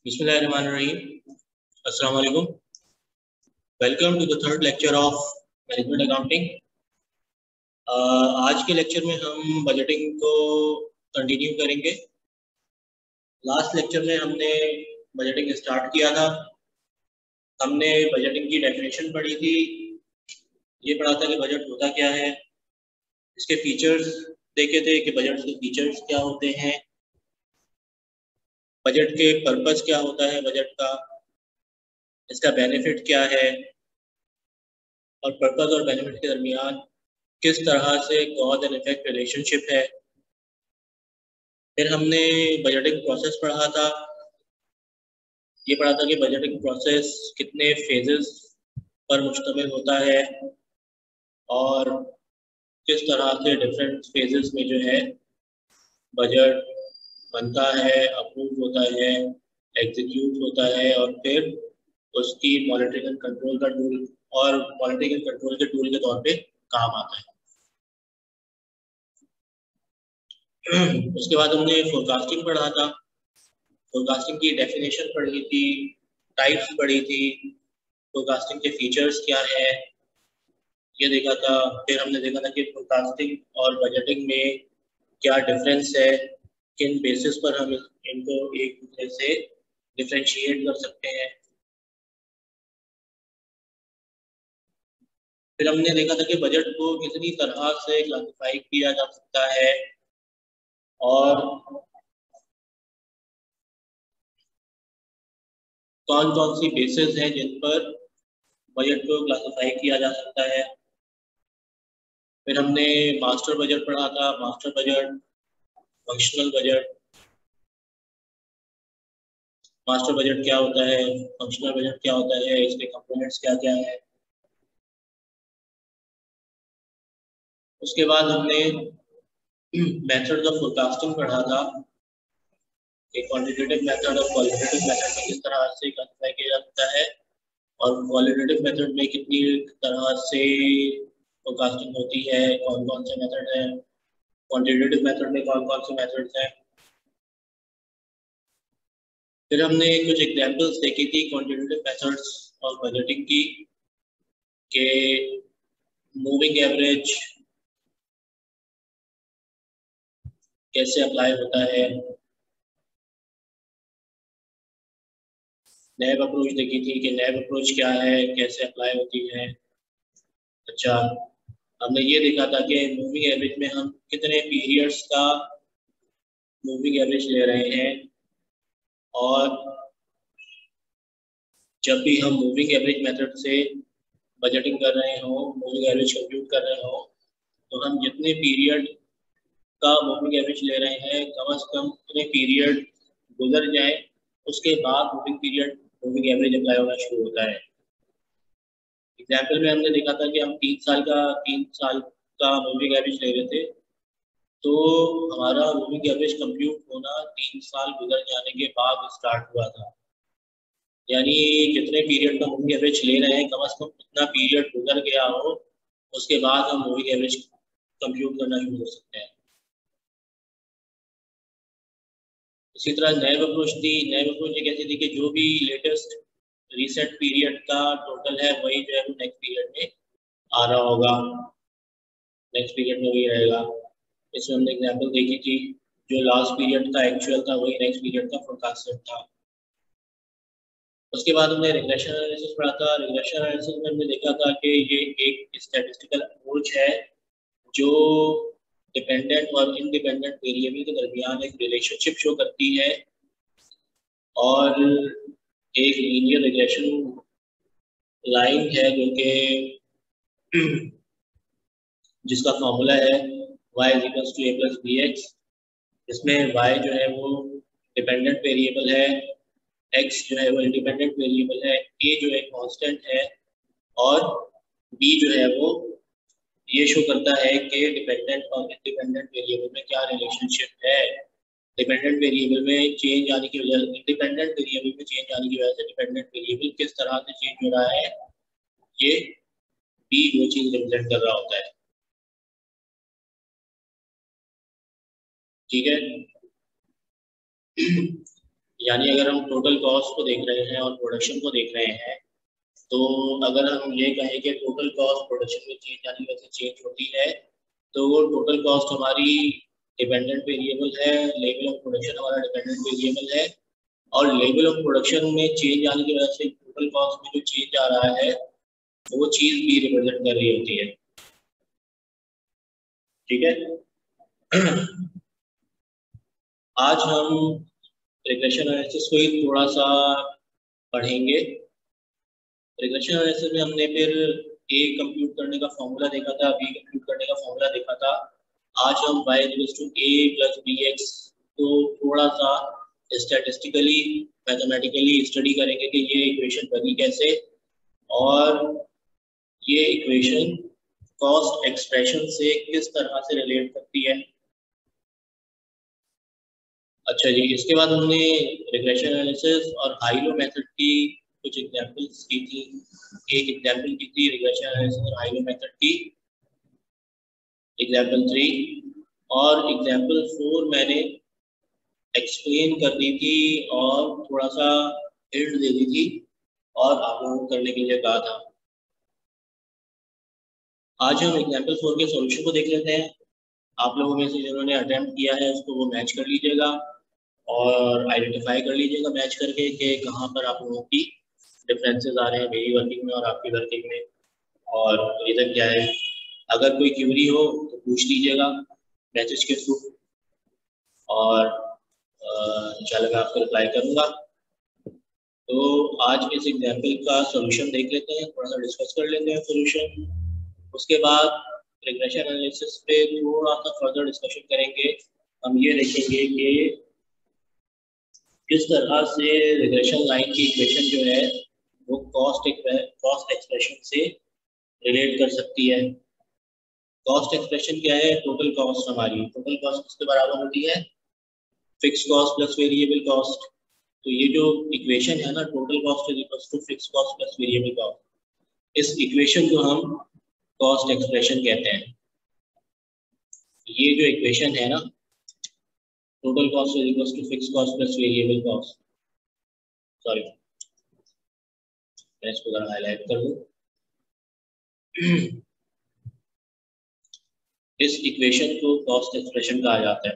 Bismillahirrahmanirrahim. Assalamu alaikum. Welcome to the third lecture of Management Accounting. आज के lecture में हम बजटिंग को कंटिन्यू करेंगे। लास्ट लेक्चर में हमने बजटिंग स्टार्ट किया था। हमने बजटिंग की डेफिनेशन पढ़ी थी, ये पढ़ा था कि बजट होता क्या है, इसके फीचर्स देखे थे कि बजट के फीचर्स क्या होते हैं, बजट के पर्पस क्या होता है बजट का, इसका बेनिफिट क्या है और पर्पस और बेनिफिट के दरमियान किस तरह से कॉज एंड इफेक्ट रिलेशनशिप है। फिर हमने बजटिंग प्रोसेस पढ़ा था, ये पढ़ा था कि बजटिंग प्रोसेस कितने फेजेस पर मुश्तमिल होता है और किस तरह से डिफरेंट फेजेस में जो है बजट बनता है, अप्रूव होता है, एग्जीक्यूट होता है और फिर उसकी मॉनिटरिंग एंड कंट्रोल का टूल और मॉनिटरिंग एंड कंट्रोल के टूल के तौर पे काम आता है। उसके बाद हमने फोरकास्टिंग पढ़ा था, फोरकास्टिंग की डेफिनेशन पढ़ी थी, टाइप्स पढ़ी थी, फोरकास्टिंग के फीचर्स क्या है ये देखा था। फिर हमने देखा था कि फोरकास्टिंग और बजटिंग में क्या डिफरेंस है, किन बेसिस पर हम इनको एक दूसरे से डिफरेंशिएट कर सकते हैं। फिर हमने देखा था कि बजट को कितनी तरह से क्लासिफाई किया जा सकता है और कौन कौन सी बेसिस हैं जिन पर बजट को क्लासिफाई किया जा सकता है। फिर हमने मास्टर बजट पढ़ा था, master budget, functional budget, master budget क्या होता है, फंक्शनल बजट क्या होता है, इसके कंपोनेंट्स क्या क्या है। उसके बाद हमने मेथड्स ऑफ फोरकास्टिंग पढ़ा था, एक क्वांटिटेटिव मेथड और क्वालिटेटिव मेथड में किस तरह से क्लासिफाई किया जा सकता है और क्वालिटेटिव मेथड में कितनी तरह से फोरकास्टिंग होती है, कौन कौन से मेथड हैं, क्वांटिटेटिव मेथड में कौन कौन से मेथड्स हैं। फिर हमने कुछ एग्जांपल्स देखी थी क्वांटिटेटिव मेथड्स और बजटिंग की, के मूविंग एवरेज कैसे अप्लाई होता है, नैब अप्रोच देखी थी कि नैब अप्रोच क्या है, कैसे अप्लाई होती है। अच्छा, हमने ये देखा था कि मूविंग एवरेज में हम कितने पीरियड्स का मूविंग एवरेज ले रहे हैं और जब भी हम मूविंग एवरेज मेथड से बजटिंग कर रहे हो, मूविंग एवरेज कंप्यूट कर रहे हो, तो हम जितने पीरियड का मूविंग एवरेज ले रहे हैं कम से कम उतने पीरियड गुजर जाए, उसके बाद मूविंग एवरेज अप्लाई होना शुरू होता है। एग्जाम्पल में हमने देखा था कि हम 3 साल का मूविंग एवरेज ले रहे थे, तो हमारा मूविंग एवरेज कंप्यूट होना 3 साल गुजर जाने के बाद स्टार्ट हुआ था। यानी जितने पीरियड का मूविंग एवरेज ले रहे हैं कम से कम उतना पीरियड गुजर गया हो, उसके बाद हम मूविंग एवरेज कंप्यूट करना शुरू कर सकते हैं। इसी तरह नैब अप्रोच थी, नैब अप्रोच एक ऐसी थी कि जो भी लेटेस्ट रिसेंट पीरियड का टोटल है वही जो है वो नेक्स्ट पीरियड में आ रहा होगा, नेक्स्ट पीरियड में वही रहेगा। इसमें हमने एग्जाम्पल देखी थी, जो लास्ट पीरियड का एक्चुअल था वही नेक्स्ट पीरियड का फोरकास्टेड था। उसके बाद हमने रिग्रेशन एनालिसिस पढ़ा था। रिग्रेशन एनालिसिस में हमने देखा था कि ये एक स्टैटिस्टिकल अप्रोच है जो डिपेंडेंट और इंडिपेंडेंट वेरिएबल के दरमियान एक रिलेशनशिप शो करती है और एक लीनियर रिग्रेशन लाइन है जो कि जिसका फॉर्मूला है y = a + bx, इसमें y जो है वो डिपेंडेंट वेरिएबल है, x जो है वो इंडिपेंडेंट वेरिएबल है, a जो है कांस्टेंट है और b जो है वो ये शो करता है कि डिपेंडेंट और इंडिपेंडेंट वेरिएबल में क्या रिलेशनशिप है। डिपेंडेंट वेरिएबल में चेंज आने की वजह इंडिपेंडेंट वेरिएबल में चेंज आने की वजह से डिपेंडेंट वेरिएबल किस तरह से चेंज हो रहा है, ये b वो चीज रिप्रेजेंट कर रहा होता है। ठीक है, यानी अगर हम टोटल कॉस्ट को देख रहे हैं और प्रोडक्शन को देख रहे हैं, तो अगर हम ये कहें कि टोटल कॉस्ट प्रोडक्शन में चेंज यानी वैसे चेंज होती है, तो वो टोटल कॉस्ट हमारी डिपेंडेंट वेरिएबल है, लेवल ऑफ प्रोडक्शन हमारा डिपेंडेंट वेरिएबल है, और लेवल ऑफ प्रोडक्शन में चेंज आने की वजह से टोटल कॉस्ट में जो चेंज आ रहा है वो चीज भी रिप्रेजेंट कर रही होती है। ठीक है। आज हम रिग्रेशन एनालिसिस को ही थोड़ा सा पढ़ेंगे। रिग्रेशन एनालिसिस में हमने फिर ए कंप्यूट करने का फॉर्मूला देखा था, बी कंप्यूट करने का फॉर्मूला देखा था। आज हम y = a + bx को थोड़ा सा स्टैटिस्टिकली मैथमेटिकली स्टडी करेंगे कि ये इक्वेशन बनी कैसे, और ये इक्वेशन कॉस्ट एक्सप्रेशन से किस तरह से रिलेट करती है। अच्छा जी, इसके बाद हमने रिग्रेशन एनालिसिस और हाई लो मेथड की कुछ एग्जांपल्स की थी। एक एग्जांपल की थी रिग्रेशन एनालिसिस और हाई लो मेथड की, एग्जांपल 3, और एग्जांपल 4 मैंने एक्सप्लेन कर दी थी और थोड़ा सा हिंट दे दी थी और आप लोगों को करने के लिए कहा था। आज हम एग्जांपल 4 के सॉल्यूशन को देख लेते हैं। आप लोगों में से जिन्होंने अटेम्प्ट किया है उसको वो मैच कर लीजिएगा और आइडेंटिफाई कर लीजिएगा मैच करके कि कहाँ पर आप लोगों की डिफरेंसेस आ रहे हैं मेरी वर्किंग में और आपकी वर्किंग में, और रीज़न क्या है। अगर कोई क्यूरी हो तो पूछ लीजिएगा मैसेज के थ्रू, और इंशाल्लाह मैं आपको रिप्लाई करूँगा। तो आज इस एग्जाम्पल का सॉल्यूशन देख लेते हैं, थोड़ा सा डिस्कस कर लेते हैं सॉल्यूशन। उसके बाद रिग्रेशन एनालिसिस पे थोड़ा सा फर्दर डिस्कशन करेंगे। हम ये देखेंगे कि किस तरह से रिग्रेशन लाइन की इक्वेशन जो है वो कॉस्ट एक्सप्रेशन से रिलेट कर सकती है। कॉस्ट एक्सप्रेशन क्या है? टोटल कॉस्ट हमारी, टोटल कॉस्ट किसके बराबर होती है? Fix cost plus variable cost. तो ये जो इक्वेशन है ना, total cost is equal to fix cost plus variable cost, इस इक्वेशन को हम कॉस्ट एक्सप्रेशन कहते हैं। ये जो इक्वेशन है ना, total cost is equal to fix cost plus variable cost, sorry मैं इसको जरा हाईलाइट कर दूं। इस इक्वेशन को कॉस्ट एक्सप्रेशन कहा जाता है।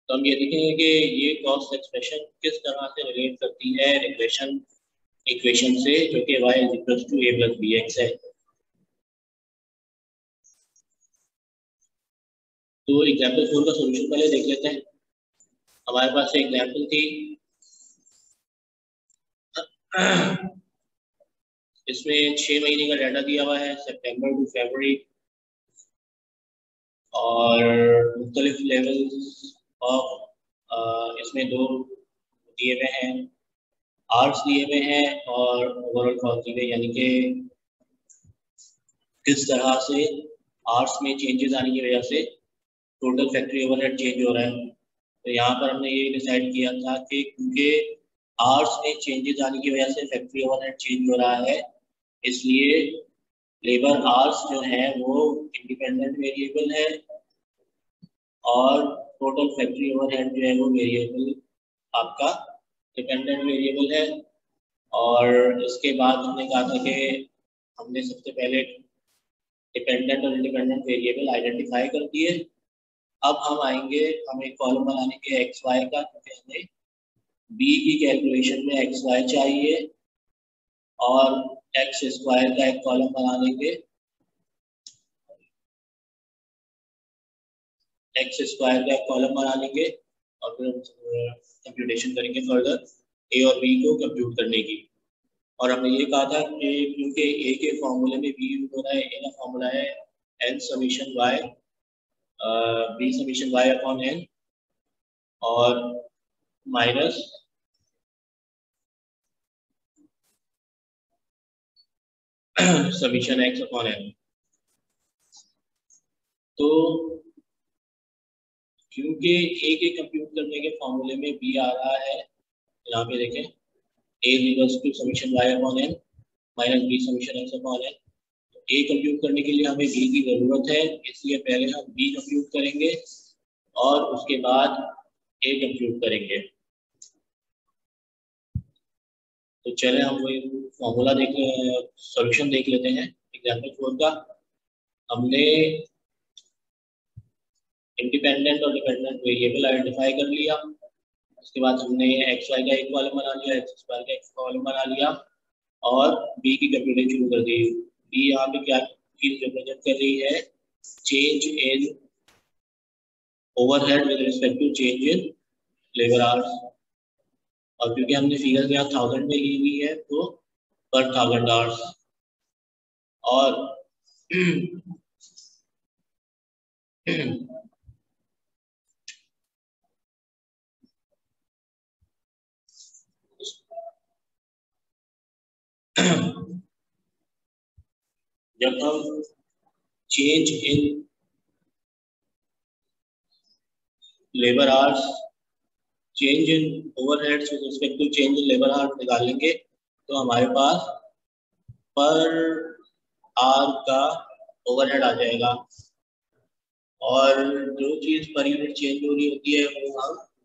तो हम ये देखेंगे कि ये कॉस्ट एक्सप्रेशन किस तरह से रिलेट करती है रिग्रेशन इक्वेशन से, जो कि y = a + bx है। तो एग्जाम्पल 4 का सॉल्यूशन पहले देख लेते हैं। हमारे पास एग्जाम्पल थी, इसमें 6 महीने का डाटा दिया हुआ है, सितंबर टू फरवरी, और मुख्तलिफ लेवल्स ऑफ इसमें 2 दिए हुए हैं, आर्ट्स दिए हुए हैं और ओवरऑल कॉस्ट दिए हुए, यानी कि किस तरह से आर्ट्स में चेंजेस आने की वजह से टोटल फैक्ट्री ओवरहेड चेंज हो रहा है। तो यहाँ पर हमने ये डिसाइड किया था कि क्योंकि आर्ट्स में चेंजेस आने की वजह से फैक्ट्री ओवरहेड चेंज हो रहा है, इसलिए लेबर आर्ट्स जो है वो इंडिपेंडेंट वेरिएबल है और टोटल फैक्ट्री ओवरहेड जो है वो वेरिएबल आपका डिपेंडेंट वेरिएबल है। और इसके बाद हमने कहा था कि हमने सबसे पहले डिपेंडेंट और इंडिपेंडेंट वेरिएबल आइडेंटिफाई कर दिए। अब हम आएंगे, हम एक कॉलम बनाने के एक्स वाई का, क्योंकि हमें बी की कैलकुलेशन में एक्स वाई चाहिए, और एक्स स्क्वायर का एक कॉलम बना देंगे, एक्स स्क्वायर का एक कॉलम बना लेंगे, और फिर कंप्यूटेशन करेंगे फर्दर ए और बी को कंप्यूट करने की। और हमने ये कहा था कि क्योंकि ए के फॉर्मूले में बी यूज हो रहा है, ए का फॉर्मूला है N summation Y, B summation Y upon N, और minus summation X upon N. तो क्योंकि ए के कंप्यूट करने के फॉर्मूले में बी आ रहा है, यहाँ पे देखें A = summation Y upon N minus B summation X upon N. तो ए कंप्यूट करने के लिए हमें बी की जरूरत है, इसलिए पहले हम बी कंप्यूट करेंगे और उसके बाद ए कंप्यूट करेंगे। तो चले हम वही फॉर्मूला देख सॉल्यूशन देख लेते हैं एग्जाम्पल 4 का। हमने इंडिपेंडेंट और डिपेंडेंट वेरिएबल आइडेंटिफाई कर लिया। उसके बाद हमने एक्स वाई का एक कॉलम बना लिया, एक्स स्क्वायर का एक कॉलम बना लिया और बी की कंप्यूटिंग शुरू कर दी। बी यहाँ पे क्या चीज रिप्रेजेंट कर रही है? Change in overhead with respect to change in labour hours. और क्योंकि हमने फिगर यहाँ 1000 में ली हुई है तो पर 1000 आवर्स। और जब हम change in labour hours change in overheads with respect to change in labour hours निकालेंगे तो हमारे पास पर आवर का ओवरहेड आ जाएगा। और जो चीज पर यूनिट चेंज हो रही होती है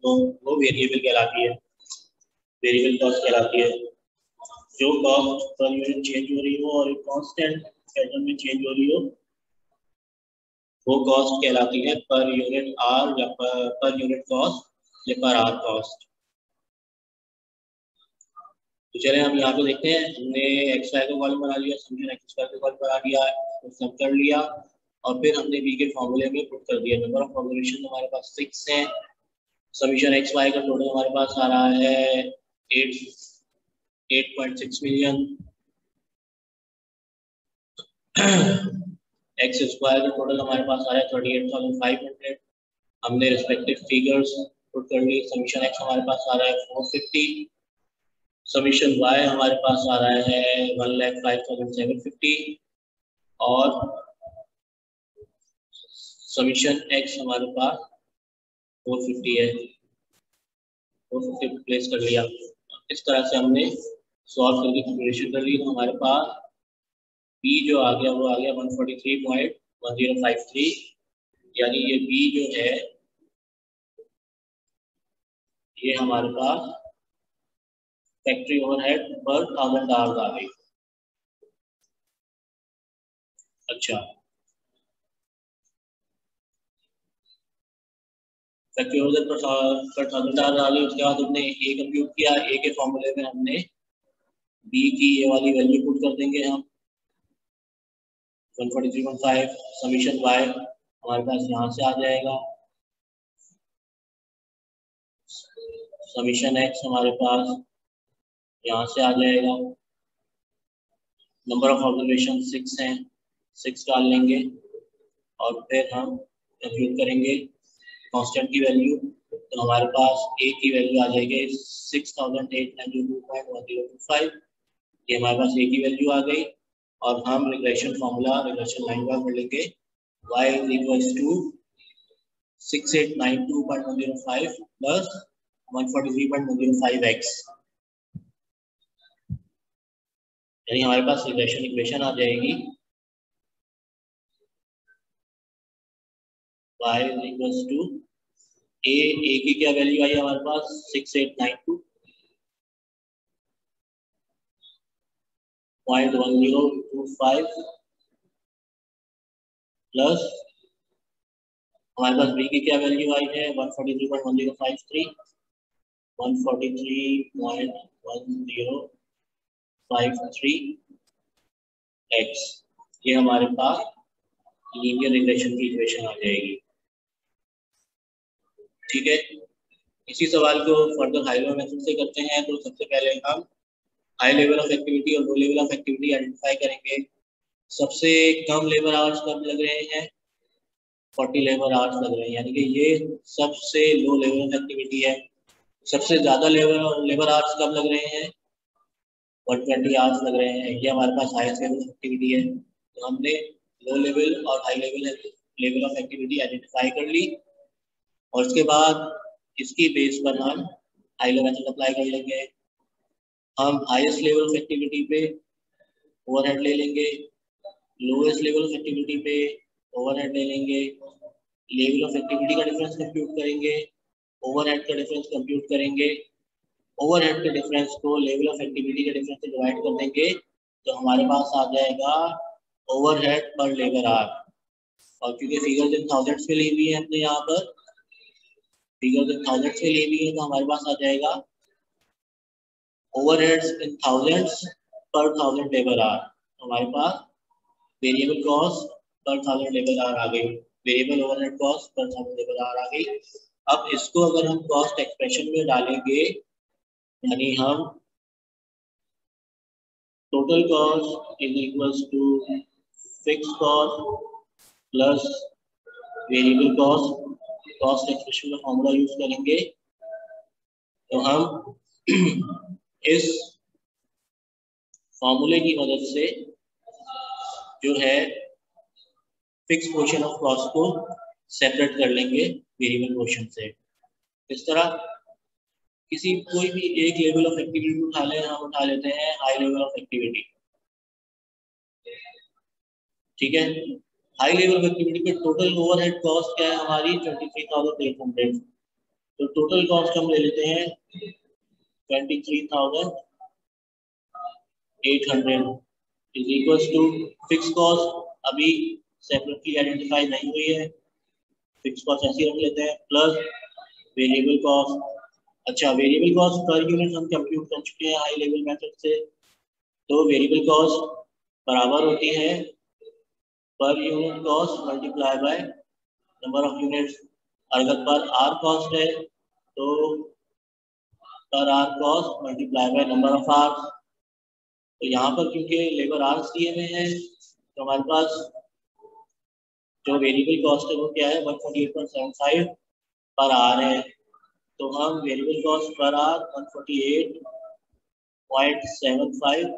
वो वेरिएबल कहलाती है, वेरिएबल कॉस्ट कहलाती है। जो कॉस्ट पर यूनिट चेंज हो रही हो और एक कांस्टेंट पैटर्न में चेंज हो रही हो वो कॉस्ट कहलाती है पर यूनिट आर या पर यूनिट कॉस्ट या पर आर कॉस्ट। तो चले हम यहाँ पे देखते हैं। हमने एक्स वाई का कॉलम बना लिया, समीशन एक्स स्क्वायर का कॉलम बना लिया, सब कर लिया और फिर हमने बी के फॉर्मूले में पुट कर दिया। नंबर ऑफ ऑब्जर्वेशन हमारे पास 6 है। समीशन एक्स वाई का टोटल हमारे पास आ रहा है 8.6 मिलियन। एक्स स्क्वायर का टोटल हमारे पास आ रहा है 38,500। हमने रिस्पेक्टिव फिगर्स पुट कर ली। समीशन एक्स हमारे पास आ रहा है 450। समीशन वाई हमारे पास आ रहा है 1,05,750 और समीशन एक्स हमारे पास 450 है। 450 प्लेस कर लिया। इस तरह से हमने सॉल्व करके कैलकुलेशन कर ली तो हमारे पास बी जो आ गया वो आ गया 143.1053। यानी ये बी जो है ये हमारे पास फैक्ट्री ओवरहेड पर 1000 आवर्स आ गई। अच्छा, फैक्ट्री ओवरहेड पर 1000 आवर्स आ गई। उसके बाद हमने ए कंप्यूट किया। ए के फॉर्मूले में हमने बी की ये वाली वैल्यू पुट कर देंगे हम 143.5। समीशन वाई हमारे पास यहाँ से आ जाएगा। समीशन एक्स हमारे पास यहाँ से आ जाएगा। नंबर ऑफ ऑब्जर्वेशन 6 हैं, 6 डाल लेंगे और फिर हम कंप्यूट करेंगे कांस्टेंट की वैल्यू। तो हमारे पास ए की वैल्यू आ जाएगी 6,892.1025। ये हमारे पास ए की वैल्यू आ गई और हम रिग्रेशन फार्मूला रिग्रेशन लाइन का कर लेंगे y is equals to 6892.105 plus 143.105x। यानी हमारे पास रिग्रेशन इक्वेशन आ जाएगी y is equals to a की क्या वैल्यू आई हमारे पास 6892.1025 प्लस हमारे पास बी की क्या वैल्यू आई है 143.1053 143.1053x। ये हमारे पास लीनियर रिग्रेशन की इक्वेशन आ जाएगी। ठीक है, इसी सवाल को फर्दर हाई लेवल मेथड से करते हैं। तो सबसे पहले हम हाई लेवल ऑफ एक्टिविटी और low level of activity identify करेंगे। सबसे कम लेबर आवर्स कब लग रहे हैं? 40 लेबर आवर्स लग रहे हैं, यानी कि ये सबसे लो लेवल ऑफ एक्टिविटी है। सबसे ज्यादा लेबर आवर्स कब लग रहे हैं? 120 आवर्स लग रहे हैं। ये हमारे पास हाईएस्ट लेवल ऑफ एक्टिविटी है। तो हमने लो लेवल और high level of activity identify कर ली और उसके बाद इसकी बेस पर हम हाई लेवल मेथड अप्लाई कर लेंगे। हम हाईएस्ट लेवल ऑफ एक्टिविटी पे ओवरहेड ले लेंगे, लोएस्ट लेवल ऑफ एक्टिविटी पे ओवरहेड ले लेंगे, लेवल ऑफ एक्टिविटी का डिफरेंस कंप्यूट करेंगे, ओवरहेड का डिफरेंस कंप्यूट करेंगे ओवरहेड के डिफरेंस को लेवल ऑफ एक्टिविटी के डिफरेंस से डिवाइड कर देंगे तो हमारे पास आ जाएगा ओवरहेड पर लेबर आवर। और क्योंकि फिगर्स इन थाउजेंड्स में ली हुई है हमने यहाँ पर, फिगर्स इन थाउजेंड्स में ली हुई है, तो हमारे पास आ जाएगा overheads in thousands per thousand labour hour. हमारे पास variable cost per thousand labour hour आ गई, variable overhead cost per thousand labour hour आ गई। अब इसको अगर हम कॉस्ट एक्सप्रेशन में डालेंगे, यानी हम total cost is equals to fix cost plus variable cost, cost expression में फॉर्मूला यूज करेंगे तो हम इस फॉर्मूले की मदद से जो है फिक्स पोर्शन ऑफ कॉस्ट को सेपरेट कर लेंगे वेरिएबल पोर्शन से। इस तरह किसी कोई भी एक लेवल ऑफ एक्टिविटी उठा लें, हम उठा लेते हैं हाई लेवल ऑफ एक्टिविटी, ठीक है। हाई लेवल ऑफ एक्टिविटी पे टोटल ओवरहेड कॉस्ट क्या है हमारी 23,800, तो टोटल कॉस्ट हम ले लेते हैं 23,800 is equals to fix cost अभी सेपरेटली आइडेंटिफाई नहीं हुई है, फिक्स कॉस्ट ऐसे रख लेते हैं, प्लस वेरिएबल कॉस्ट। अच्छा, वेरिएबल कॉस्ट पर यूनिट हम कंप्यूट कर चुके हैं हाई लेवल मेथड से, तो वेरिएबल कॉस्ट बराबर होती है per unit cost multiply by number of units. अगर पर आर कॉस्ट है तो per hour cost multiply by number of hours. तो यहाँ पर क्योंकि लेबर आवर्स दिए हुए हैं तो हमारे पास जो वेरिएबल कॉस्ट है वो क्या है 148.75 पर आवर है, तो हम variable cost per hour 148.75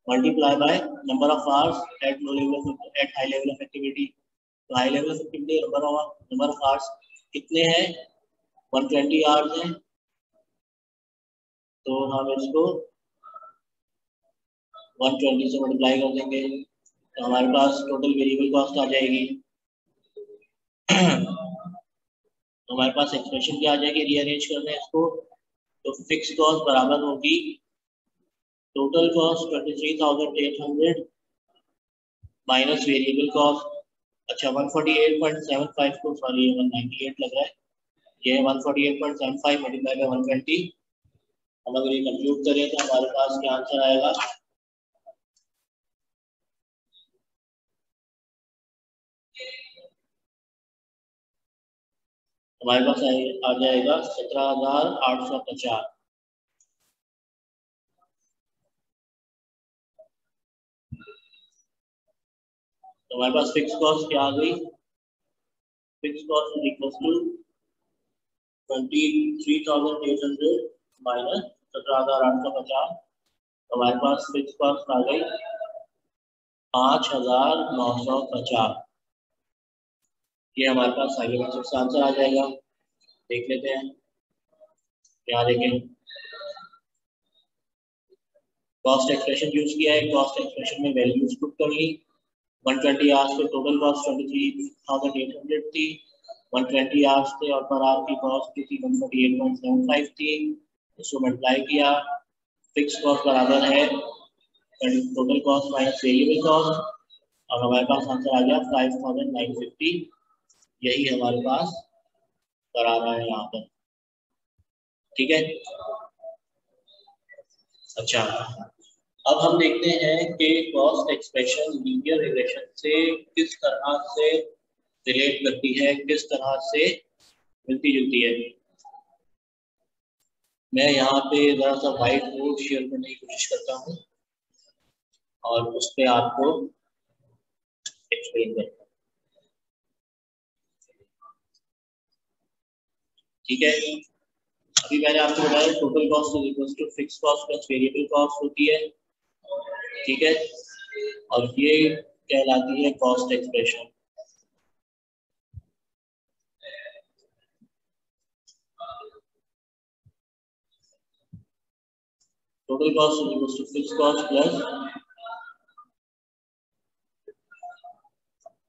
multiply by number of hours at low level at high level of activity. तो high level of activity number of hours कितने हैं 120 आवर्स हैं, तो हम इसको 120 से मल्टीप्लाई कर देंगे तो हमारे पास टोटल वेरिएबल कॉस्ट आ जाएगी। तो हमारे पास एक्सप्रेशन क्या आ जाएगी, रीअरेंज करना है इसको, तो फिक्स कॉस्ट बराबर होगी total cost 23,800 minus variable cost. अच्छा 148.75 को सॉरी 198 लग रहा है, ये 148.75 मल्टीप्लाई बाय 120। हम अगर ये कंप्यूट करें तो हमारे पास क्या आंसर आएगा, हमारे पास आ जाएगा 17,850। तो हमारे पास फिक्स कॉस्ट क्या आ गई, fix cost is equal to 23,800 minus 17,850। हमारे पास फिक्स कॉस्ट आ गई 5,950। ये हमारे पास आगे का आंसर आ जाएगा, देख लेते हैं क्या देखें। कॉस्ट एक्सप्रेशन यूज किया है, कॉस्ट एक्सप्रेशन में वैल्यूज पुट कर ली। 120 आवर्स पे टोटल कॉस्ट 23,800 थी, 120 आवर्स थे और पर आवर की कॉस्ट थी 148.75 थी, इसको मल्टीप्लाई किया, फिक्स कॉस्ट बराबर है total cost minus variable cost और हमारे पास आंसर आ गया 5,950। यही हमारे पास करा रहा है यहाँ पर, ठीक है। अच्छा, अब हम देखते हैं कि कॉस्ट एक्सप्रेशन लीनियर रिग्रेशन से किस तरह से रिलेट करती है, किस तरह से मिलती जुलती है। मैं यहाँ पे जरा सा व्हाइट बोर्ड शेयर करने की कोशिश करता हूँ और उस पर आपको एक्सप्लेन करता हूँ, ठीक है। अभी मैंने आपको बताया total cost is equal to fix cost plus variable cost होती है, ठीक है, और ये कहलाती है cost expression. Total cost is equal to fix cost plus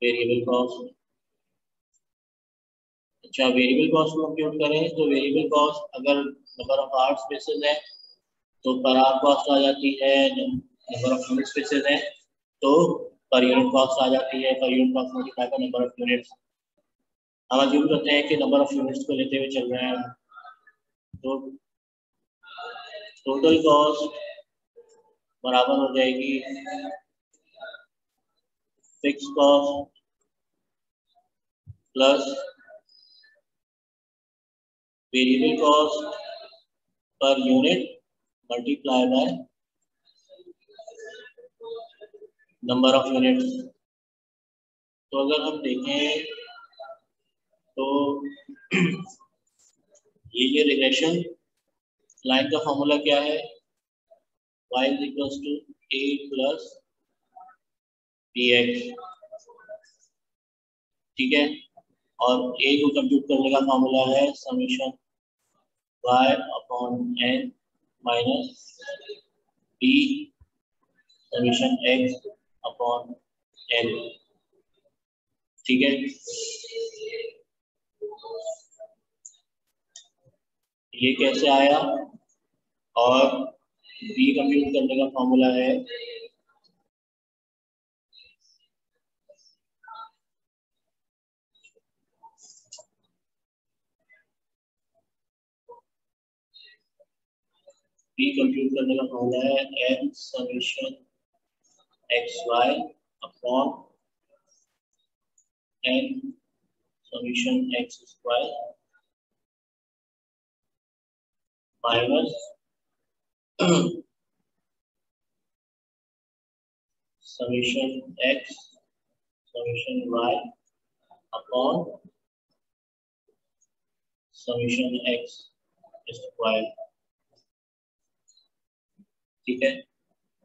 variable cost. अच्छा, वेरिएबल कॉस्ट को कंप्यूट करें तो वेरिएबल कॉस्ट अगर नंबर ऑफ आर्ट स्पेसेस है तो पर आर कॉस्ट आ जाती है, नंबर ऑफ यूनिट स्पेसेस है तो पर यूनिट कॉस्ट आ जाती है, per unit cost multiply by number of units. हम अज्यूम करते हैं कि नंबर ऑफ यूनिट्स को लेते हुए चल रहे हैं तो टोटल कॉस्ट बराबर हो जाएगी fix cost plus variable cost per unit multiply by number of units. तो अगर हम देखें तो ये रिग्रेशन लाइन का फॉर्मूला क्या है, y is equals to a plus bx, ठीक है। और a को कंप्यूट करने का फॉर्मूला है summation y upon n minus b summation x upon n, ठीक है। ये कैसे आया, और b कंप्यूट करने का फॉर्मूला है b कंप्यूट करने का फॉर्मूला है n summation x y upon n summation x square minus summation x summation Y upon summation x square, ठीक है।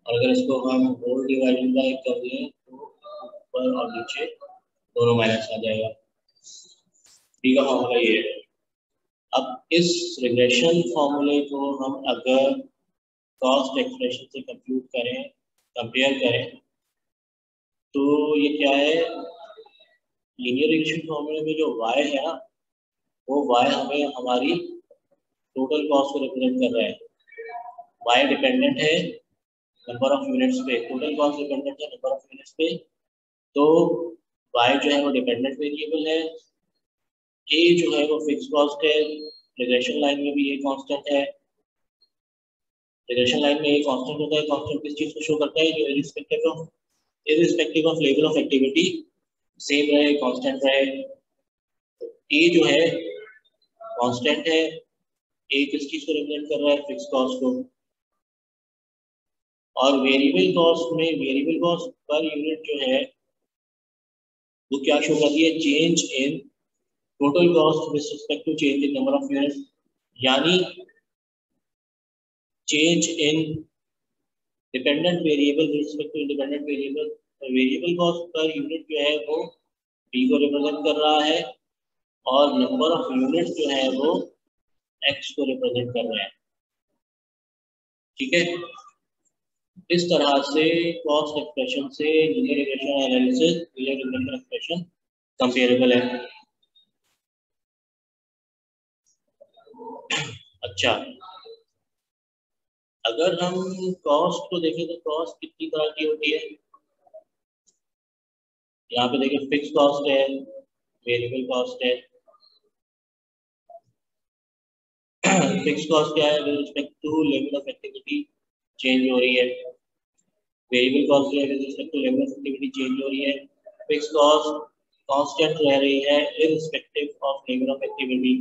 अगर इसको हम होल डिवाइडेड बाय कर दें तो ऊपर और नीचे दोनों माइनस आ जाएगा, ठीक है। फॉर्मूला ये है। अब इस रिग्रेशन फॉर्मूले को हम अगर कॉस्ट एक्सप्रेशन से कंप्यूट करें, कंपेयर करें तो ये क्या है, लीनियर रिग्रेशन फॉर्मूले में जो y है ना वो y हमें हमारी टोटल कॉस्ट को रिप्रेजेंट कर रहा है। y डिपेंडेंट है नंबर ऑफ यूनिट्स पे, टोटल कॉस्ट डिपेंडेंट है नंबर ऑफ यूनिट्स पे, तो y जो है वो डिपेंडेंट वेरिएबल है, a जो है वो फिक्स कॉस्ट है। रिग्रेशन लाइन में भी ये कांस्टेंट है, रिग्रेशन लाइन में ये कांस्टेंट होता है। कांस्टेंट किस चीज को शो करता है, जो irrespective of level of activity same रहे, कांस्टेंट रहे। a जो है कांस्टेंट है, a किस चीज को रिप्रेजेंट कर रहा है, फिक्स कॉस्ट को। और वेरिएबल कॉस्ट में वेरिएबल कॉस्ट पर यूनिट जो है वो क्या शो करती है, change in total cost with respect to change in number of units, यानी change in dependent variable with respect to independent variable. Variable cost per unit जो है वो b को रिप्रेजेंट कर रहा है और नंबर ऑफ यूनिट्स जो है वो x को रिप्रेजेंट कर रहे हैं, ठीक है। इस तरह से कॉस्ट एक्सप्रेशन से linear regression analysis, linear regression expression comparable है। अच्छा, अगर हम कॉस्ट को देखें तो कॉस्ट कितनी तरह की होती है, यहाँ पे देखिए फिक्स कॉस्ट है, वेरिएबल कॉस्ट है। फिक्स कॉस्ट क्या है, with respect to level of activity change हो रही है। वेरिएबल कॉस्ट जो है with respect to level of activity change हो रही है। फिक्स कॉस्ट कांस्टेंट रह रही है irrespective of level of activity.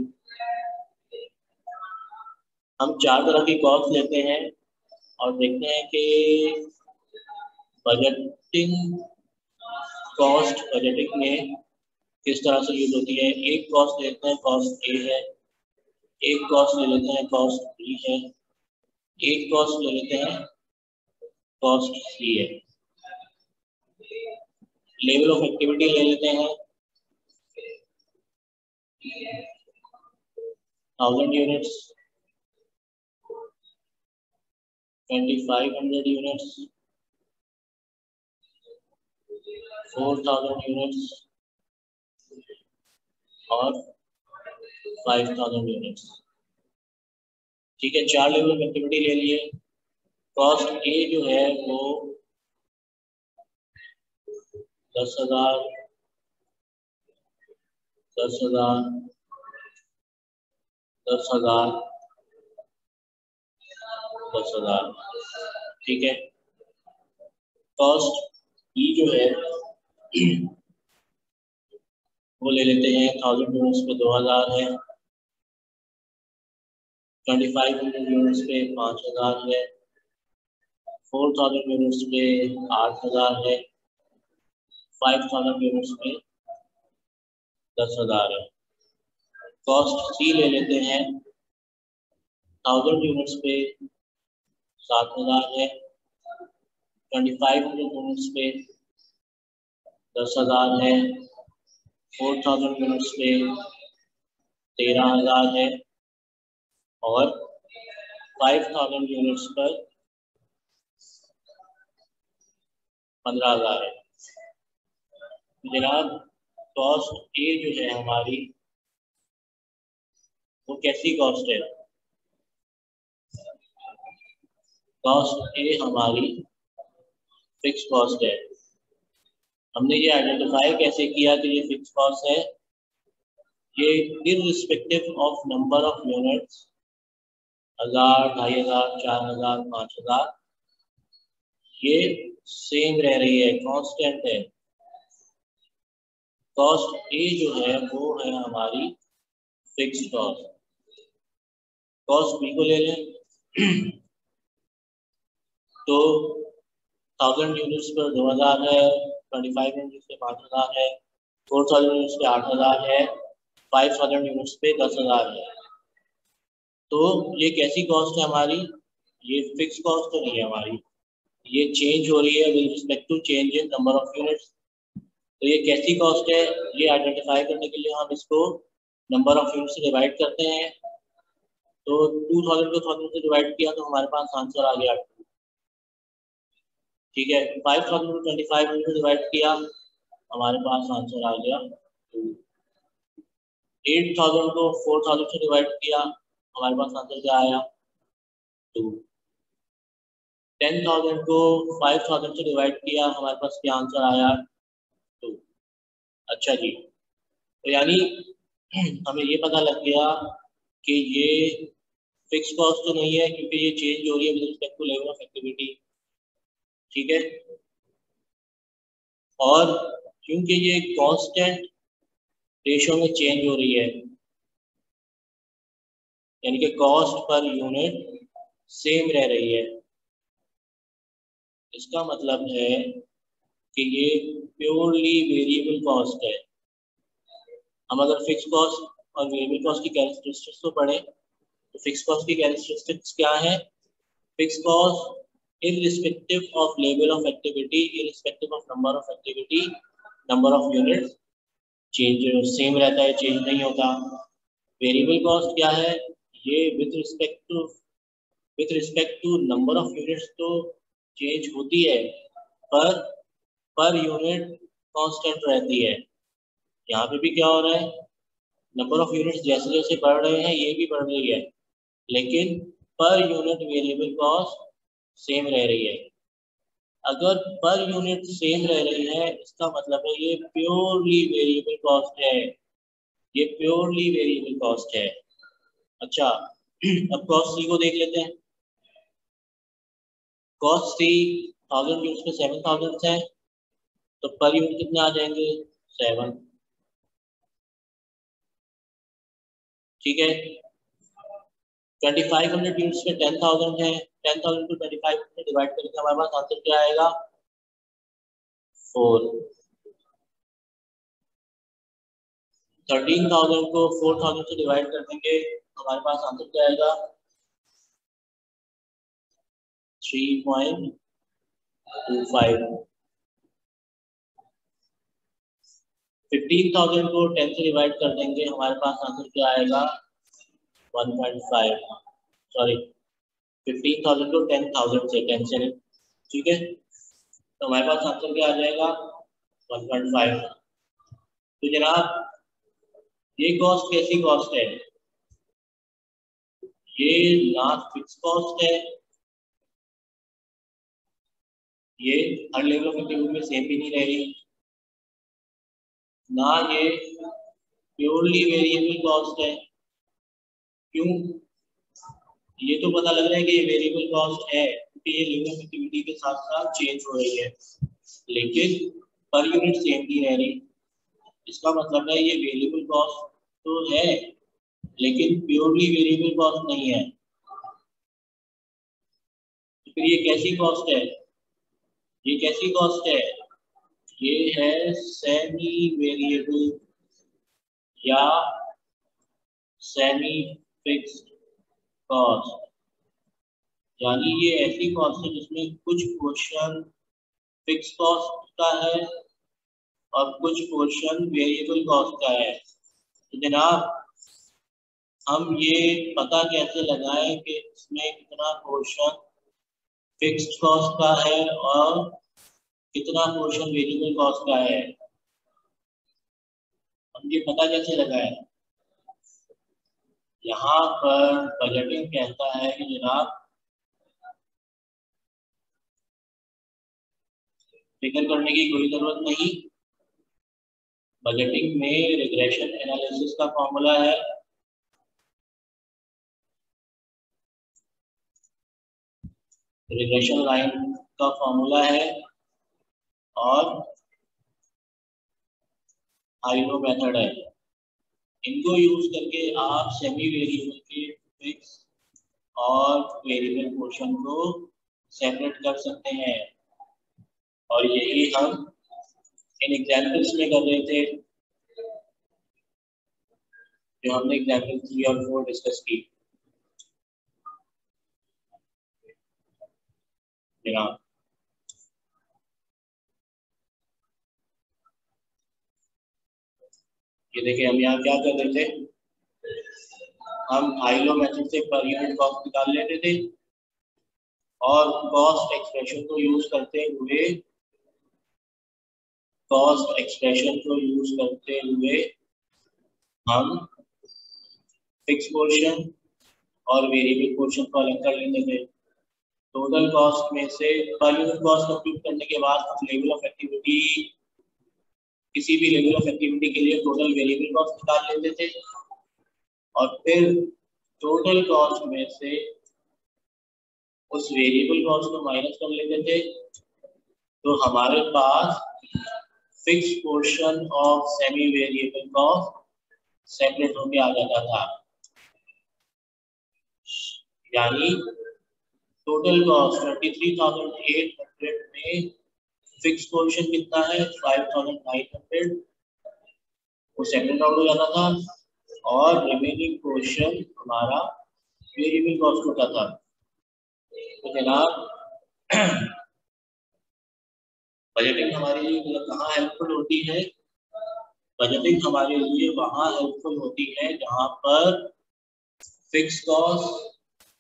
हम चार तरह की कॉस्ट लेते हैं और देखते हैं कि बजटिंग कॉस्ट बजटिंग में किस तरह से यूज होती है। एक कॉस्ट लेते हैं कॉस्ट ए है, एक कॉस्ट ले लेते हैं कॉस्ट बी है, एक कॉस्ट ले लेते हैं कॉस्ट सी है। लेवल ऑफ एक्टिविटी ले लेते हैं 1000 यूनिट्स, 2500 यूनिट्स, 4000 यूनिट्स और 5000 यूनिट्स। ठीक है, 4 लेवल ऑफ एक्टिविटी ले लिए। कॉस्ट ए जो है वो 10,000, 10,000, 10,000, 10,000। ठीक है, कॉस्ट ई जो है वो ले लेते हैं 1000 यूनिट्स पे 2000 है, 2500 यूनिट्स पे 5000 है, 4000 यूनिट्स पे 8000 है, 5000 यूनिट्स पे 10,000 है। कॉस्ट सी ले लेते हैं 1000 यूनिट्स पे 7000 है, 2500 यूनिट्स पे 10,000 है, 4000 यूनिट्स पे 13,000 है और 5000 यूनिट्स पर 15,000 है। जनाब कॉस्ट ए जो है हमारी वो कैसी कॉस्ट है? कॉस्ट ए हमारी फिक्स कॉस्ट है। हमने ये आइडेंटिफाई कैसे किया कि ये फिक्स कॉस्ट है? ये irrespective of number of units, 1000, 2500, 4000, 5000, ये सेम रह रही है, कांस्टेंट है। कॉस्ट ए जो है वो है हमारी फिक्स कॉस्ट। कॉस्ट बी को ले लें तो 1000 यूनिट्स पर 2000 है, 25 यूनिट्स पे 5000 है, 4000 यूनिट्स पे 8000 है, 5000 यूनिट्स पे 10,000 है। तो ये कैसी कॉस्ट है हमारी? ये फिक्स कॉस्ट तो नहीं है हमारी, ये चेंज हो रही है with respect to change in number of units. तो ये कैसी कॉस्ट है, ये आइडेंटिफाई करने के लिए हम इसको नंबर ऑफ यूनिट से डिवाइड करते हैं। तो 2000 को 1000 से डिवाइड किया तो हमारे पास आंसर आ गया 2। ठीक है, 5000 को 25 से डिवाइड किया हमारे पास आंसर आ गया 2। 8000 को 4000 से डिवाइड किया हमारे पास आंसर क्या आया 2। 10,000 को 5000 से डिवाइड किया हमारे पास क्या आंसर आया 2। अच्छा जी, तो यानी हमें ये पता लग गया कि ये फिक्स कॉस्ट तो नहीं है क्योंकि ये चेंज हो रही है with respect to level of activity. ठीक है, और क्योंकि ये कांस्टेंट रेशियो में चेंज हो रही है यानी कि कॉस्ट पर यूनिट सेम रह रही है, इसका मतलब है कि ये प्योरली वेरिएबल कॉस्ट है। हम अगर फिक्स कॉस्ट और वेरिएबल कॉस्ट की कैरेक्टरिस्टिक्स को पढ़ें तो फिक्स कॉस्ट की कैरेक्टरिस्टिक्स क्या है? Fix cost irrespective of level of activity, irrespective of number of activity, number of units, change same रहता है, चेंज नहीं होता। वेरिएबल कॉस्ट क्या है? ये with respect to number of units तो चेंज होती है पर यूनिट कांस्टेंट रहती है। यहाँ पे भी क्या हो रहा है, नंबर ऑफ यूनिट्स जैसे जैसे बढ़ रहे हैं ये भी बढ़ रही है, लेकिन पर यूनिट वेरिएबल कॉस्ट सेम रह रही है। अगर पर यूनिट सेम रह रही है इसका मतलब है ये प्योरली वेरिएबल कॉस्ट है, ये प्योरली वेरिएबल कॉस्ट है। अच्छा, अब कॉस्ट सी को देख लेते हैं। कॉस्ट सी 1000 यूनिट्स पे 7000 है तो पर यूनिट कितने आ जाएंगे 7। ठीक है, 2500 यूनिट्स पे 10,000 है, 10,000 को 25 से डिवाइड करके हमारे पास आंसर क्या आएगा 4। 13,000 को 4000 से डिवाइड कर देंगे हमारे पास आंसर क्या आएगा 3.25। 15,000 को 10 से डिवाइड कर देंगे हमारे पास आंसर क्या आएगा 1.5। सॉरी, 15,000 को 10,000 से 10 से, ठीक है, तो हमारे पास आंसर क्या आ जाएगा 1.5। तो जनाब ये कॉस्ट कैसी कॉस्ट है? ये लास्ट फिक्स कॉस्ट है, ये हर लेवल ऑफ एक्टिविटी में सेम भी नहीं रह रही, ना ये प्योरली वेरिएबल कॉस्ट है। क्यों? ये तो पता लग रहा है कि ये वेरिएबल कॉस्ट है क्योंकि ये लेवल ऑफ एक्टिविटी के साथ साथ चेंज हो रही है, लेकिन पर यूनिट सेम नहीं रह रही। इसका मतलब है ये वेरिएबल कॉस्ट तो है लेकिन प्योरली वेरिएबल कॉस्ट नहीं है। तो फिर ये कैसी कॉस्ट है? ये कैसी कॉस्ट है? ये है सेमी वेरिएबल या सेमी फिक्स्ड कॉस्ट। यानी ये ऐसी कॉस्ट है जिसमें कुछ पोर्शन फिक्स कॉस्ट का है और कुछ पोर्शन वेरिएबल कॉस्ट का है। तो जनाब हम ये पता कैसे लगाएं कि इसमें कितना पोर्शन फिक्स्ड कॉस्ट का है और कितना पोर्शन वेरिएबल कॉस्ट का है? हम ये पता कैसे लगाएं? यहाँ पर बजटिंग कहता है कि जनाब फिक्र करने की कोई जरूरत नहीं। बजटिंग में रिग्रेशन एनालिसिस का फॉर्मूला है रिग्रेशन लाइन का फॉर्मूला है और आईनो मेथड है। इनको यूज करके आप सेमी वेरिएबल के फिक्स और वेरिएबल पोर्शन को सेपरेट कर सकते हैं और यही हम इन एग्जाम्पल्स में कर रहे थे जो हमने एग्जाम्पल 3 और 4 डिस्कस की। जनाब ये देखिए हम यहाँ क्या कर रहे थे, हम आईलो मेथड से पर यूनिट कॉस्ट निकाल लेते थे और कॉस्ट एक्सप्रेशन को यूज करते हुए हम फिक्स पोर्शन और वेरिएबल पोर्शन को अलग कर लेते थे। टोटल कॉस्ट में से पर यूनिट कॉस्ट कंप्यूट करने के बाद हम लेवल ऑफ एक्टिविटी, किसी भी लेवल ऑफ एक्टिविटी के लिए टोटल वेरिएबल कॉस्ट निकाल लेते थे और फिर टोटल कॉस्ट में से उस वेरिएबल कॉस्ट को माइनस कर लेते थे तो हमारे पास fix portion of semi variable cost separate होके आ जाता था। यानी टोटल कॉस्ट 23,800 में फिक्स पोर्शन कितना है 5,900, वो सेपरेट आउट हो जाता था और रिमेनिंग पोर्शन हमारा वेरिएबल कॉस्ट होता था। तो जनाब बजटिंग हमारे लिए मतलब कहाँ हेल्पफुल होती है? बजटिंग हमारे लिए वहाँ हेल्पफुल होती है जहाँ पर फिक्स कॉस्ट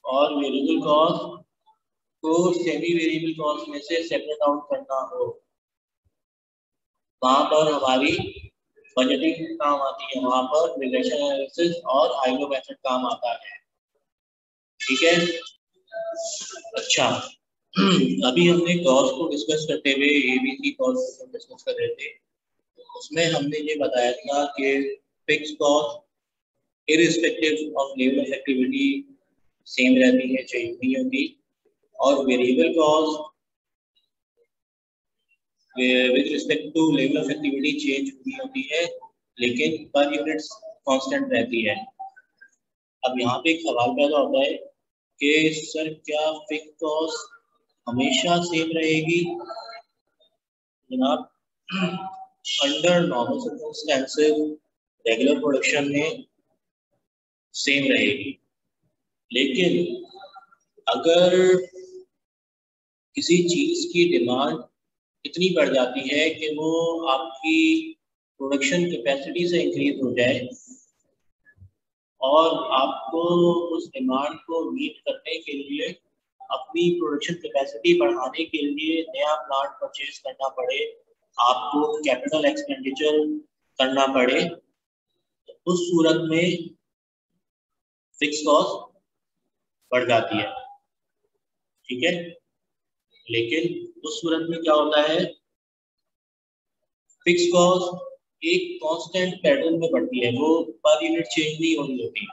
और वेरिएबल कॉस्ट को सेमी वेरिएबल कॉस्ट में से सेपरेट आउट करना हो, वहाँ पर हमारी बजटिंग काम आती है, वहाँ पर रिग्रेशन एनालिसिस और आईनो मेथड काम आता है। ठीक है, अच्छा अभी हमने कॉस्ट को डिस्कस करते हुए एबीसी कॉस्ट को डिस्कस कर रहे थे, उसमें हमने ये बताया था कि fix cost irrespective of level of activity same रहती है, चेंज नहीं होती, और variable cost with respect to level of activity change नहीं होती है लेकिन पर यूनिट कांस्टेंट रहती है। अब यहाँ पे एक सवाल पैदा होता है कि सर क्या फिक्स कॉस्ट हमेशा सेम रहेगी? जनाब under normal circumstances regular production में सेम रहेगी, लेकिन अगर किसी चीज की डिमांड इतनी बढ़ जाती है कि वो आपकी प्रोडक्शन कैपेसिटी से इंक्रीज हो जाए और आपको उस डिमांड को मीट करने के लिए अपनी प्रोडक्शन कैपेसिटी बढ़ाने के लिए नया प्लांट परचेज करना पड़े, आपको कैपिटल एक्सपेंडिचर करना पड़े, तो उस सूरत में फिक्स कॉस्ट बढ़ जाती है, ठीक है। लेकिन उस सूरत में क्या होता है, फिक्स कॉस्ट एक कांस्टेंट पैटर्न में बढ़ती है, वो पर यूनिट चेंज नहीं होनी होती।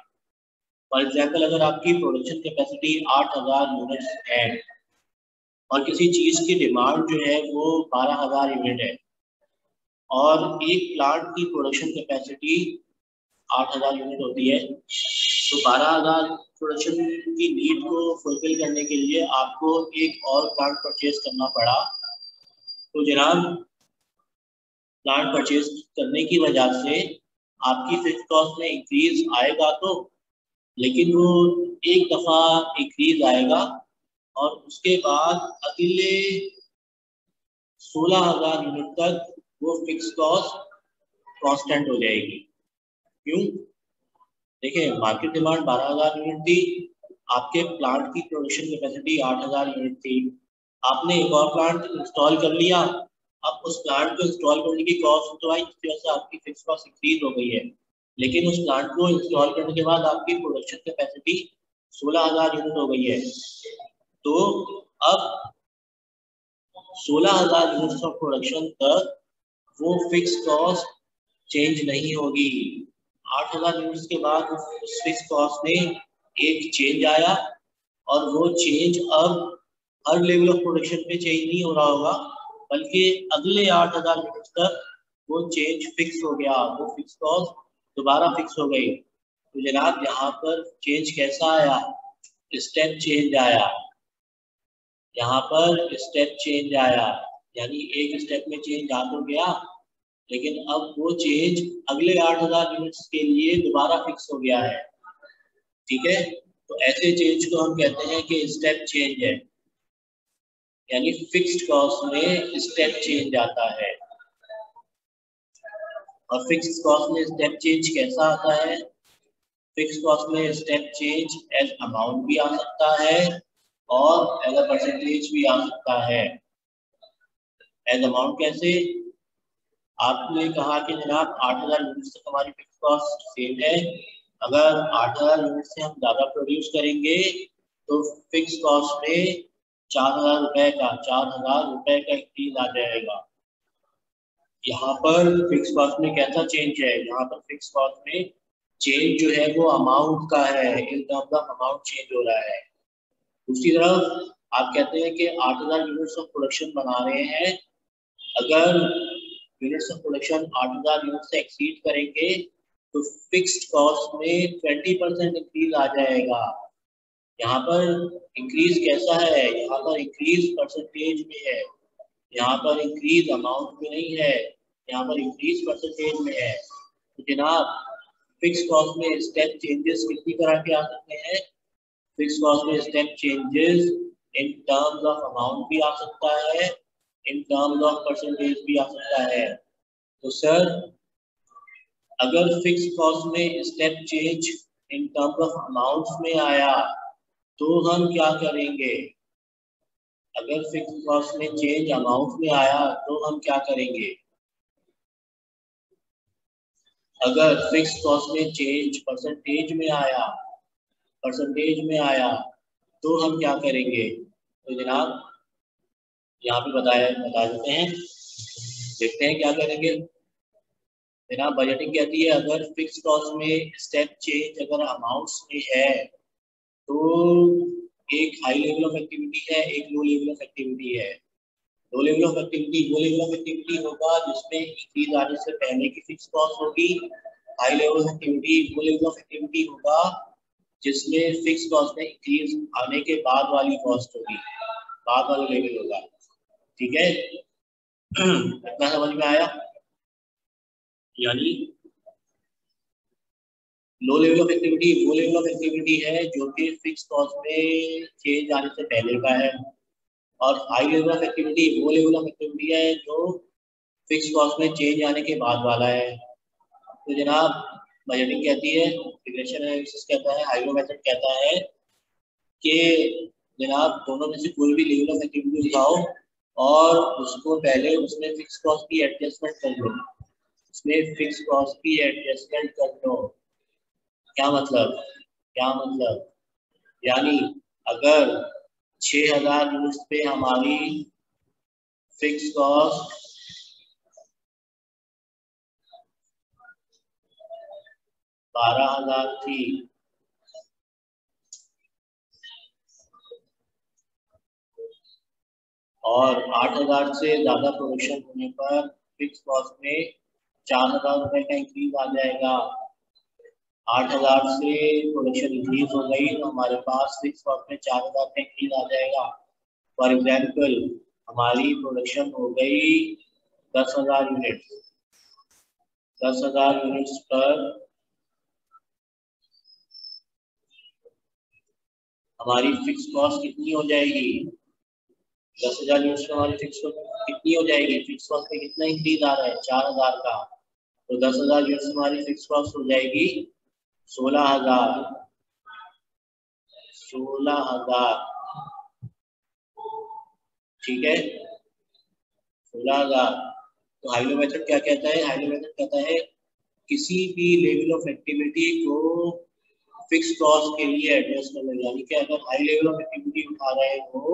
फॉर एग्जांपल, अगर आपकी प्रोडक्शन कैपेसिटी 8000 यूनिट्स है और किसी चीज की डिमांड जो है वो 12000 यूनिट है, और एक प्लांट की प्रोडक्शन कैपेसिटी 8000 यूनिट होती है, तो 12000 प्रोडक्शन की नीड को फुलफिल करने के लिए आपको एक और प्लांट परचेज करना पड़ा। तो जनाब, प्लांट परचेज करने की वजह से आपकी फिक्स कॉस्ट में इंक्रीज आएगा, तो लेकिन वो एक दफा इंक्रीज आएगा और उसके बाद अगले 16000 यूनिट तक वो फिक्स कॉस्ट कांस्टेंट हो जाएगी। क्यों? देखिए, मार्केट डिमांड 12000 यूनिट थी, आपके प्लांट की प्रोडक्शन कैपेसिटी 8000 यूनिट थी, आपने एक और प्लांट इंस्टॉल कर लिया। अब उस प्लांट को इंस्टॉल करने की कॉस्ट तो आई, जिसकी वजह से आपकी फिक्स कॉस्ट इंक्रीज हो गई है, लेकिन उस प्लांट को इंस्टॉल करने के बाद आपकी प्रोडक्शन कैपेसिटी 16000 यूनिट हो गई है। तो अब 16000 यूनिट्स ऑफ प्रोडक्शन तक वो फिक्स कॉस्ट चेंज नहीं होगी। 8000 यूनिट्स के बाद उस फिक्स कॉस्ट में एक चेंज आया, और वो चेंज अब हर लेवल ऑफ प्रोडक्शन पे चेंज नहीं हो रहा होगा, बल्कि अगले 8000 यूनिट्स तक वो चेंज फिक्स हो गया, वो फिक्स कॉस्ट दोबारा फिक्स हो गई। तो जनाब, यहाँ पर चेंज कैसा आया? स्टेप चेंज आया। यहाँ पर स्टेप चेंज आया, यानी एक स्टेप में चेंज आ तो गया, लेकिन अब वो चेंज अगले 8000 यूनिट्स के लिए दोबारा फिक्स हो गया है, ठीक है। तो ऐसे चेंज को हम कहते हैं कि स्टेप चेंज है, यानी फिक्स्ड कॉस्ट में स्टेप चेंज आता है। और फिक्स्ड कॉस्ट में स्टेप चेंज कैसा आता है? फिक्स्ड कॉस्ट में स्टेप चेंज एज अमाउंट भी आ सकता है और एज अ परसेंटेज भी आ सकता है। एज अमाउंट कैसे? आपने कहा कि जनाब 8000 यूनिट तक हमारी फिक्स कॉस्ट सेम है, अगर 8000 यूनिट से हम ज़्यादा प्रोड्यूस करेंगे तो फिक्स कॉस्ट में 4000 रुपए का इंक्रीज आ जाएगा। यहाँ पर फिक्स कॉस्ट में कैसा चेंज है? यहाँ पर फिक्स कॉस्ट में चेंज जो है वो अमाउंट का है, इन टर्म्स ऑफ अमाउंट चेंज हो रहा है। दूसरी तरफ आप कहते हैं कि 8000 यूनिट्स ऑफ प्रोडक्शन बना रहे हैं, अगर यूनिट्स ऑफ प्रोडक्शन 8000 यूनिट से एक्सीड करेंगे तो फिक्स्ड कॉस्ट में 20% इंक्रीज आ जाएगा। यहाँ पर इंक्रीज कैसा है? यहाँ पर इंक्रीज परसेंटेज में है, यहाँ पर इंक्रीज अमाउंट में नहीं है, यहाँ पर इंक्रीज परसेंटेज में है। तो जनाब, फिक्स कॉस्ट में स्टेप चेंजेस कितनी तरह के आ सकते हैं? फिक्स कॉस्ट में step changes in terms of amount भी आ सकता है, इन टर्म्स ऑफ परसेंटेज भी आ सकता है। तो सर, अगर फिक्स कॉस्ट में step change in terms of amounts में आया तो हम क्या करेंगे? अगर फिक्स कॉस्ट में चेंज अमाउंट में आया तो हम क्या करेंगे? अगर फिक्स कॉस्ट में चेंज परसेंटेज में आया तो हम क्या करेंगे? तो जनाब, यहाँ पे बता देते हैं, देखते हैं क्या करेंगे। जनाब, बजटिंग कहती है अगर फिक्स कॉस्ट में स्टेप चेंज अगर अमाउंट्स में है तो एक हाई लेवल ऑफ एक्टिविटी है, एक लो लेवल ऑफ एक्टिविटी है। लो लेवल ऑफ एक्टिविटी होगा जिसमें इंक्रीज आने से पहले की फिक्स कॉस्ट होगी। हाई लेवल ऑफ एक्टिविटी वो लेवल ऑफ एक्टिविटी होगा जिसमें फिक्स कॉस्ट में इंक्रीज आने के बाद वाली कॉस्ट होगी, बाद वाला लेवल होगा, ठीक है। इतना समझ में आया? यानी लो लेवल ऑफ एक्टिविटी वो लेवल ऑफ एक्टिविटी है जो कि फिक्स कॉस्ट में चेंज आने से पहले का है, और हाई लेवल ऑफ एक्टिविटी वो लेवल ऑफ एक्टिविटी है जो फिक्स कॉस्ट में चेंज आने के बाद वाला है। तो जनाब, बजटिंग कहती है, रिग्रेशन एनालिसिस कहता है, हाइड्रो मेथड कहता है कि जनाब दोनों में से कोई भी लेवल ऑफ एक्टिविटी उठाओ और उसको पहले उसमें फिक्स कॉस्ट की एडजस्टमेंट कर लो, उसमें फिक्स कॉस्ट की एडजस्टमेंट कर लो। क्या मतलब? यानी अगर 6000 यूनिट्स पे हमारी फिक्स कॉस्ट 12,000 थी, और 8,000 से ज्यादा प्रोडक्शन होने पर फिक्स कॉस्ट में 4,000 रुपए का इंक्रीज आ जाएगा। 8,000 से प्रोडक्शन इंक्रीज हो गई तो हमारे पास फिक्स कॉस्ट में 4,000 का इंक्रीज आ जाएगा। फॉर एग्जाम्पल हमारी प्रोडक्शन हो गई 10,000 यूनिट्स। 10,000 यूनिट्स पर हमारी फिक्स कॉस्ट कितनी हो जाएगी? 10,000 यूनिट्स पर हमारी फिक्स कॉस्ट कितनी हो जाएगी? फिक्स कॉस्ट में कितना इंक्रीज आ रहा है? 4,000 का। तो 10,000 यूनिट्स हमारी फिक्स कॉस्ट हो जाएगी 16,000। 16,000 ठीक है, 16,000। तो हाइलो मेथड क्या कहता है? हाइलो मेथड कहता है किसी भी लेवल ऑफ एक्टिविटी को फिक्स कॉस्ट के लिए एडजस्ट करना। यानी कि अगर हाई लेवल ऑफ एक्टिविटी उठा रहे हो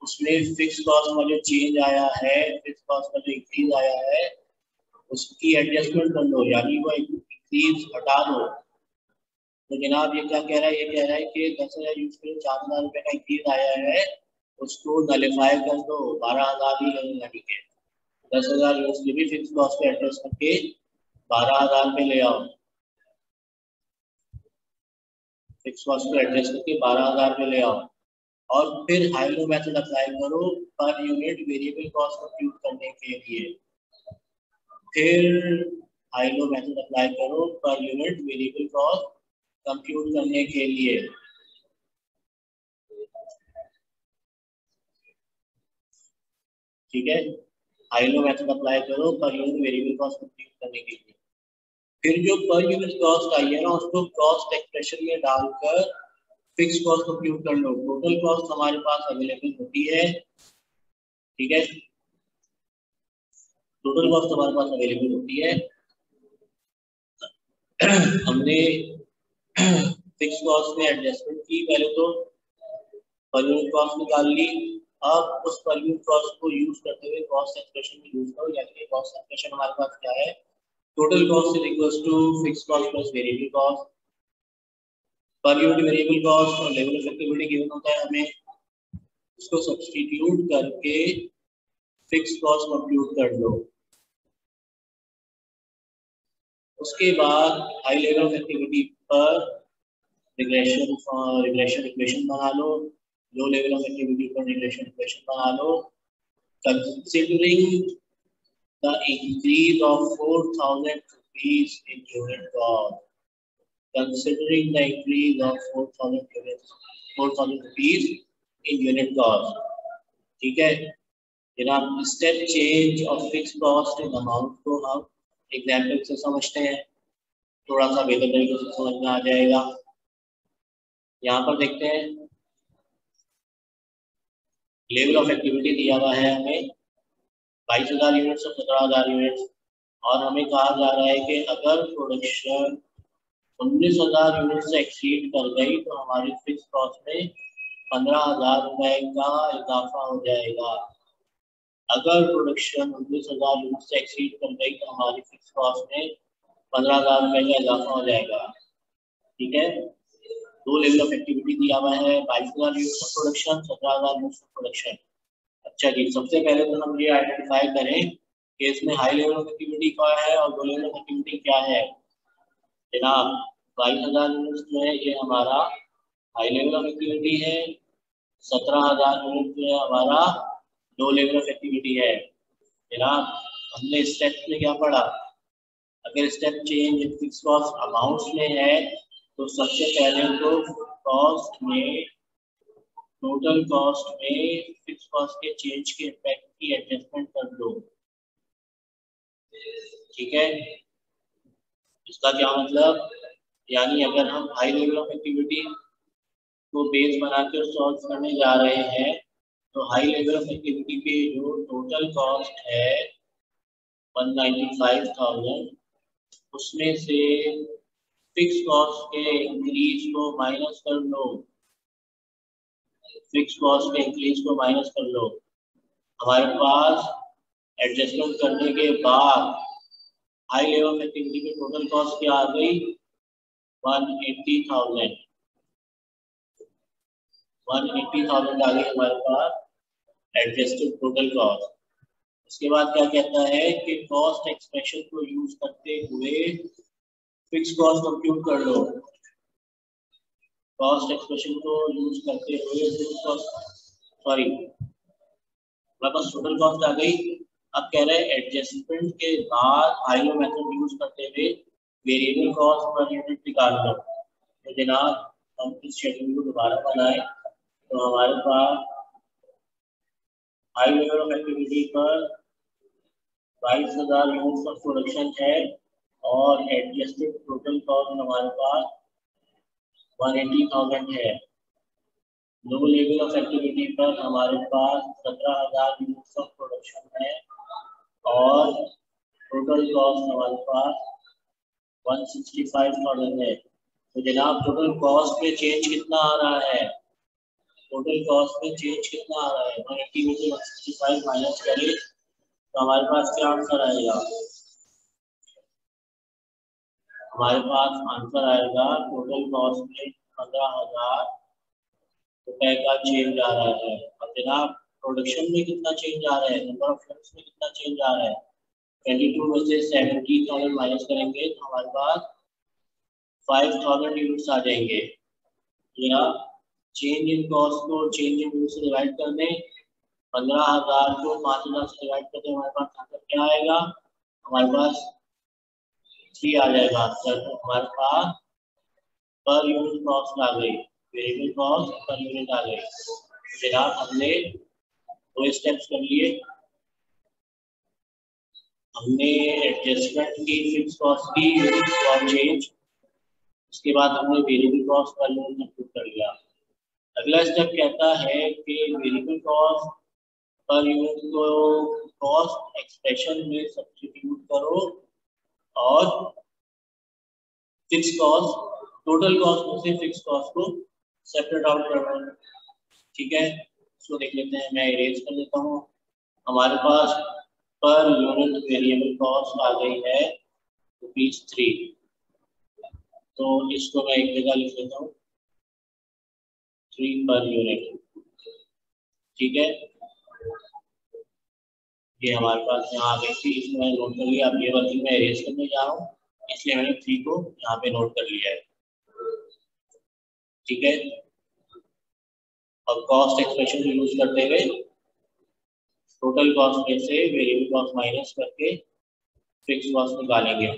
उसमें फिक्स कॉस्ट में जो चेंज आया है, फिक्स कॉस्ट में जो इंक्रीज आया है उसकी एडजस्टमेंट कर लो, यानी वो इंक्रीज हटा दो। तो जनाब ये क्या कह रहा है? ये कह रहा है कि 10,000 यूज करो, 4,000 रुपए का इंक्रीज आया है, उसको नलिफाई कर दो, 12,000 ही लगेगा। ठीक है, 10,000 यूज की भी फिक्स कॉस्ट को एडजस्ट करके 12,000 पे ले आओ। फिक्स कॉस्ट को एडजस्ट करके 12,000 पे ले आओ और फिर हाइलो मेथड अप्लाई करो पर यूनिट वेरिएबल कॉस्ट कंप्यूट करने के लिए। फिर हाइलो मेथड अप्लाई करो पर यूनिट वेरिएबल कॉस्ट कंप्यूट करने के लिए। ठीक है, हाइलो मेथड अप्लाई करो पर यूनिट वेरिएबल कॉस्ट कंप्यूट करने के लिए। फिर जो पर यूनिट कॉस्ट आई है ना उसको कॉस्ट एक्सप्रेशन में डालकर फिक्स कॉस्ट कंप्यूट कर लो। टोटल कॉस्ट हमारे पास अवेलेबल होती है। ठीक है, टोटल कॉस्ट हमारे पास अवेलेबल होती है। हमने फिक्स कॉस्ट में एडजस्टमेंट की, पहले तो पर यूनिट कॉस्ट निकाल ली। अब उस पर यूनिट कॉस्ट को यूज करते हुए कॉस्ट एक्सप्रेशन में यूज करो। यानी कॉस्ट एक्सप्रेशन हमारे पास क्या है? Total cost is equal to fix cost plus variable cost. Per unit variable cost और लेवल ऑफ एक्टिविटी गिवन होता है हमें, उसको सब्स्टिट्यूट करके फिक्स कॉस्ट कंप्यूट कर लो। उसके बाद हाई लेवल ऑफ एक्टिविटी पर रिग्रेशन इक्वेशन बना लो। लो लेवल ऑफ एक्टिविटी पर रिग्रेशन इक्वेशन बना लो। Considering the increase of 4,000 rupees in unit cost. Considering the increase of 4,000 rupees in unit cost. ठीक है जनाब, step change of fix cost in amount को हम example से समझते हैं, थोड़ा सा बेहतर तरीके से समझ में आ जाएगा। यहाँ पर देखते हैं लेवल ऑफ एक्टिविटी दिया हुआ है हमें 22,000 यूनिट्स और 17,000 यूनिट्स, और हमें कहा जा रहा है कि अगर प्रोडक्शन 19,000 यूनिट से एक्सीड कर गई तो हमारी फिक्स कॉस्ट में 15,000 रुपए का इजाफा हो जाएगा। अगर प्रोडक्शन 19,000 यूनिट से एक्सीड कर गई तो हमारी फिक्स कॉस्ट में 15,000 रुपए का इजाफा हो जाएगा। ठीक है, दो लेवल ऑफ एक्टिविटी दिया हुआ है, 22,000 unit of production, 17,000 unit of production. अच्छा जी, सबसे पहले तो हम ये आइडेंटिफाई करें कि इसमें हाई लेवल ऑफ एक्टिविटी क्या है और लो लेवल ऑफ एक्टिविटी क्या है। जनाब 22,000 यूनिट जो है ये हमारा हाई लेवल ऑफ एक्टिविटी है, 17,000 यूनिट जो है हमारा लो लेवल ऑफ एक्टिविटी है। जनाब हमने स्टेप में क्या पढ़ा? अगर step change in fix cost amounts में है तो सबसे पहले तो कॉस्ट में, टोटल कॉस्ट में फिक्स कॉस्ट के चेंज के इफेक्ट की एडजस्टमेंट कर दो। ठीक है, इसका क्या मतलब? यानी अगर हम हाई लेवल ऑफ एक्टिविटी को बेस बना कर सॉल्व करने जा रहे हैं तो हाई लेवल ऑफ एक्टिविटी पे जो टोटल कॉस्ट है 195,000, उसमें से फिक्स कॉस्ट के इंक्रीज को माइनस कर लो फिक्स कॉस्ट के इंक्रीज को माइनस कर लो, हमारे पास एडजस्टमेंट करने के बाद हाई लेवल ऑफ एक्टिविटी की टोटल कॉस्ट क्या आ गई 180,000 आ गई हमारे पास एडजस्टेड टोटल कॉस्ट। उसके बाद क्या कहता है कि कॉस्ट एक्सप्रेशन को यूज करते हुए फिक्स कॉस्ट कंप्यूट कर लो, कॉस्ट एक्सप्रेशन को यूज करते हुए फिक्स कॉस्ट हमारे पास टोटल कॉस्ट आ गई। अब कह रहे हैं एडजस्टमेंट के बाद हाईलो मेथड यूज करते हुए वेरिएबल कॉस्ट पर यूनिट निकाल लो। तो जनाब हम इस शेड्यूल को दोबारा बनाए तो हमारे पास हाई लेवल ऑफ एक्टिविटी पर 22,000 यूनिट्स ऑफ प्रोडक्शन है और एडजस्टेड टोटल कॉस्ट हमारे पास 180,000 है। लो लेवल ऑफ एक्टिविटी पर हमारे पास 17,000 यूनिट्स ऑफ प्रोडक्शन है और टोटल कॉस्ट हमारे पास 165,000 है। तो जनाब टोटल कॉस्ट में चेंज कितना आ रहा है, टोटल कॉस्ट में चेंज कितना आ रहा है 180 में से 165 माइनस करें तो हमारे पास क्या आंसर आएगा, हमारे पास आंसर आएगा टोटल कॉस्ट में 15,000 रुपए का चेंज आ रहा है। अब जनाब प्रोडक्शन में कितना चेंज आ रहा है, नंबर ऑफ यूनिट्स में कितना चेंज आ रहा है, 22 में से 70,000 माइनस करेंगे तो हमारे पास 5,000 यूनिट्स आ जाएंगे। या चेंज इन कॉस्ट को चेंज इन यूनिट से डिवाइड कर दें, 15,000 को 5,000 से डिवाइड कर दें, हमारे पास आंसर क्या आएगा, हमारे पास 3 आ जाएगा आंसर। तो हमारे पास पर यूनिट कॉस्ट आ गई, वेरिएबल कॉस्ट पर यूनिट आ गई। जनाब हमने 2 स्टेप्स कर लिए, हमने एडजस्टमेंट की फिक्स कॉस्ट की यूनिट कॉस्ट चेंज, उसके बाद हमने variable cost per unit compute कर लिया। अगला स्टेप कहता है कि वेरिएबल कॉस्ट पर यूनिट को कॉस्ट एक्सप्रेशन में सब्स्टिट्यूट करो और फिक्स कॉस्ट टोटल कॉस्ट में से फिक्स कॉस्ट को सेपरेट आउट करना। ठीक है, इसको देख लेते हैं, मैं इरेज कर लेता हूँ। हमारे पास पर यूनिट वेरिएबल कॉस्ट आ गई है ₹3, तो इसको मैं एक जगह लिख लेता हूँ 3 पर यूनिट। ठीक है, ये हमारे पास यहाँ आ गई थी, इसमें मैंने नोट कर लिया। अब ये वर्किंग में इरेज करने जा रहा हूँ इसलिए मैंने 3 को यहाँ पे नोट कर लिया है। ठीक है, अब कॉस्ट एक्सप्रेशन यूज करते हुए टोटल कॉस्ट में से वेरिएबल कॉस्ट माइनस करके फिक्स कॉस्ट निकालेंगे।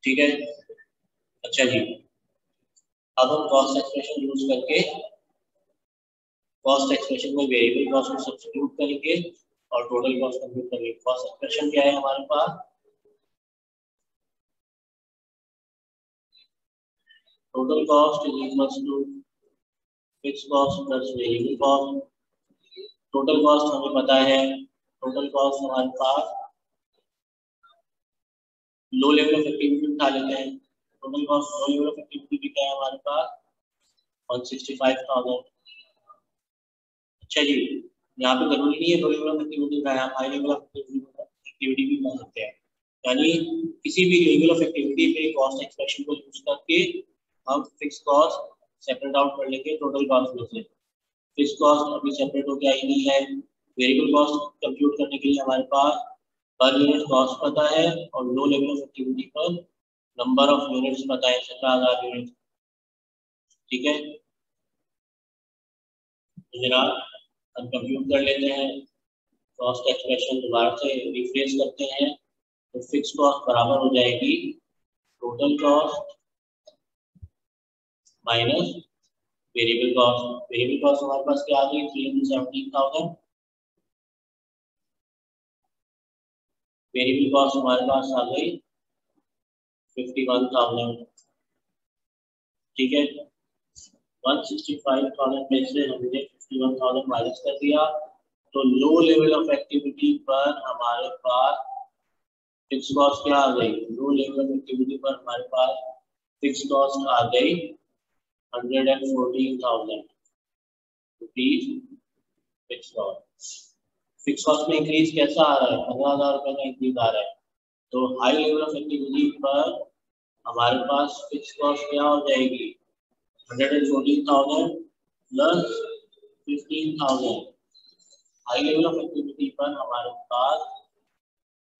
ठीक है, अच्छा जी, अब हम कॉस्ट एक्सप्रेशन यूज करके कॉस्ट एक्सप्रेशन में वेरिएबल कॉस्ट को सब्स्टिट्यूट करेंगे और टोटल कॉस्ट कंप्यूट करेंगे। कॉस्ट एक्सप्रेशन क्या है हमारे पास, total cost is equals to fix cost plus variable cost. Total cost हमें पता है, टोटल कॉस्ट हमारे पास लो लेवल ऑफ एक्टिविटी उठा लेते हैं। Total cost low level of activity की क्या है हमारे पास 165,000। अच्छा जी, यहाँ पे जरूरी नहीं है लो लेवल ऑफ एक्टिविटी का, आप हाई लेवल ऑफ एक्टिविटी भी बना सकते हैं। यानी किसी भी लेवल ऑफ एक्टिविटी पे कॉस्ट एक्सप्रेशन को यूज करके हम फिक्स कॉस्ट सेपरेट आउट कर लेंगे टोटल कॉस्ट में से। फिक्स कॉस्ट अभी सेपरेट होकर आई नहीं है। वेरिएबल कॉस्ट कंप्यूट करने के लिए हमारे पास पर यूनिट कॉस्ट पता है और लो लेवल ऑफ एक्टिविटी पर नंबर ऑफ यूनिट्स पता है 17,000 यूनिट। ठीक है, जनाब हम कंप्यूट कर लेते हैं, कॉस्ट एक्सप्रेशन दोबारा से रिफ्रेश करते हैं तो फिक्स कॉस्ट बराबर हो जाएगी total cost minus variable cost. Variable cost हमारे पास क्या आ गई 317,000। वेरिएबल कॉस्ट हमारे पास आ गई 51,000। ठीक है, 165,000 में से हमने 51,000 माइनस कर दिया, तो लो लेवल ऑफ एक्टिविटी पर हमारे पास फिक्स कॉस्ट क्या आ गई। लो लेवल ऑफ एक्टिविटी पर हमारे पास फिक्स कॉस्ट आ गई 114,000 rupees fix cost. Fix cost में इंक्रीज कैसा आ रहा है, 15,000 रुपए का इंक्रीज आ रहा है। तो हाई लेवल ऑफ एक्टिविटी पर हमारे पास फिक्स कॉस्ट क्या हो जाएगी 114,000 plus 15,000। High level of activity पर हमारे पास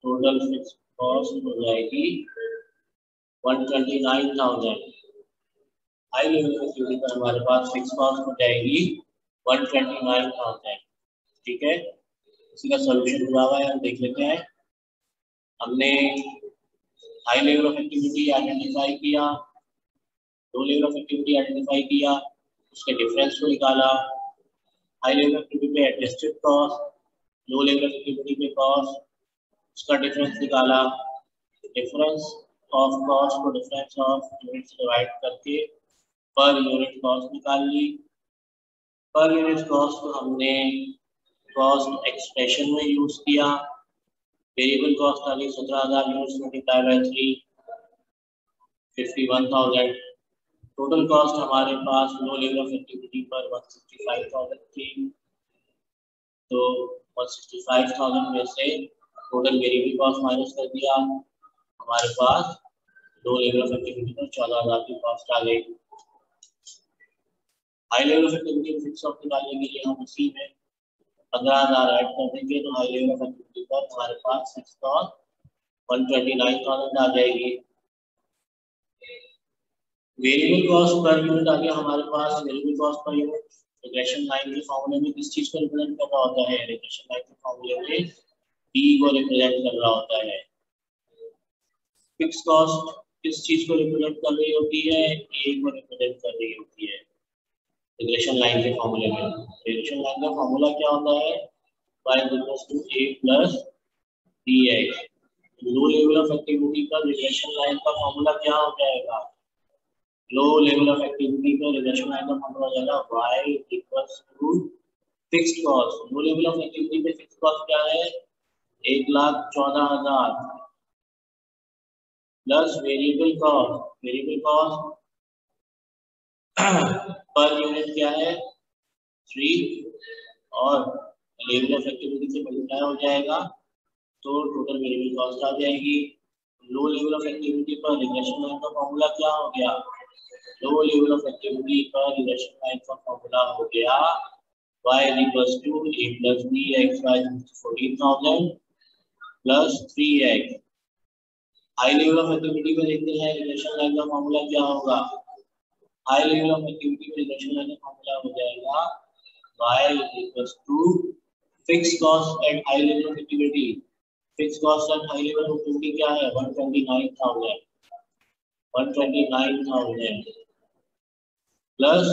टोटल फिक्स कॉस्ट हो जाएगी 129,000। हाई लेवल ऑफ एक्टिविटी पर हमारे पास फिक्स कॉस्ट हो जाएगी 129,000। ठीक है, इसी का सोल्यूशन हुआ है, हम देख लेते हैं। हमने high level of activity identify किया, low level of activity identify किया, उसके डिफरेंस को निकाला। हाई लेवल एक्टिविटी पे adjusted cost, low level activity पे कॉस्ट, उसका डिफरेंस निकाला। डिफरेंस ऑफ कॉस्ट को डिफरेंस ऑफ यूनिट से डिवाइड करके पर यूनिट कॉस्ट निकाल ली। पर यूनिट कॉस्ट को हमने कॉस्ट एक्सप्रेशन में यूज किया। वेरिएबल कॉस्ट आ गई 17,000 units multiply by 3, 51,000। Total cost हमारे पास लो लेवल ऑफ एक्टिविटी पर 165,000 थी, तो 165,000 में से टोटल वेरिएबल कॉस्ट माइनस कर दिया, हमारे पास लो लेवल ऑफ एक्टिविटी पर 14,000 की कॉस्ट आ गई। High level of activity fix cost निकालने के लिए हम उसी में 15,000 ऐड कर देंगे, तो हाई लेवल ऑफ एक्टिविटी पर हमारे पास फिक्स कॉस्ट 129,000 आ जाएगी। वेरिएबल कॉस्ट पर यूनिट आ गया हमारे पास। Variable cost per unit regression line के फॉर्मूले में किस चीज को रिप्रेजेंट कर रहा होता है, रिग्रेशन लाइन के फॉर्मूले में डी को रिप्रेजेंट कर रहा होता है। फिक्स कॉस्ट किस चीज को रिप्रेजेंट कर रही होती है, ए को रिप्रेजेंट कर रही होती है रिग्रेशन लाइन के फॉर्मूले में। रिग्रेशन लाइन का फॉर्मूला क्या होता है, y equals to a plus dx। Low level of activity पर रिग्रेशन लाइन का फॉर्मूला क्या हो जाएगा, लो लेवल ऑफ एक्टिविटी पर रिग्रेशन लाइन का फॉर्मूला हो जाएगा y equals to fixed cost. Low level of activity पे फिक्स्ड कॉस्ट क्या है 1,14,000 plus variable cost. Variable cost per unit क्या है 3 और लेवल ऑफ एक्टिविटी से मल्टीप्लाई हो जाएगा, तो टोटल वेरिएबल कॉस्ट आ जाएगी। लो लेवल ऑफ एक्टिविटी पर रिग्रेशन लाइन का फॉर्मूला क्या हो गया, लो लेवल ऑफ एक्टिविटी पर रिग्रेशन लाइन का फॉर्मूला हो गया y equals to a plus bx, y 14,000 plus 3x। High level of activity में देखते हैं रिग्रेशन लाइन का फॉर्मूला क्या होगा, हाई लेवल ऑफ एक्टिविटी में रिग्रेशन लाइन का फॉर्मूला हो जाएगा y equals to fix cost at high level of activity. Fix cost at high level of activity क्या है 129,000 प्लस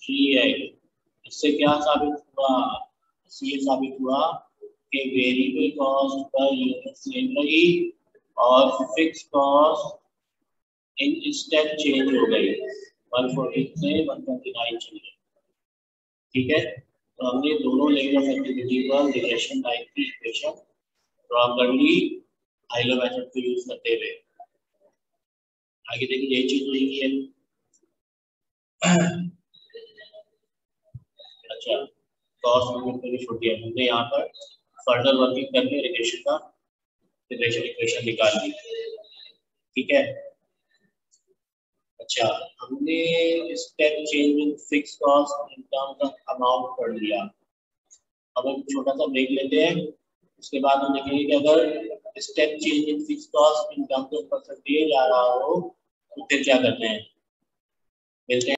3x। इससे क्या साबित हुआ, इससे ये साबित हुआ कि variable cost per unit same रही और fix cost in step change हो गई, 114 से 129 चली गई। ठीक है, तो हमने दोनों लेवल ऑफ एक्टिविटी पर रिग्रेशन लाइन की इक्वेशन ड्रॉ कर ली हाइलो मेथड को यूज करते हुए। आगे देखिए यही चीज हुई है। अच्छा, कॉस्ट लिमिट को भी छोड़ दिया हमने, यहाँ पर फर्दर वर्किंग करके रिग्रेशन का रिग्रेशन इक्वेशन निकाल ली। ठीक है, अच्छा हमने step change in fix cost in terms of amount पढ़ लिया। अब हम छोटा सा ब्रेक लेते हैं, उसके बाद हम देखेंगे कि अगर step change in fix cost in terms of percentage आ रहा हो तो फिर क्या करते हैं, मिलते हैं।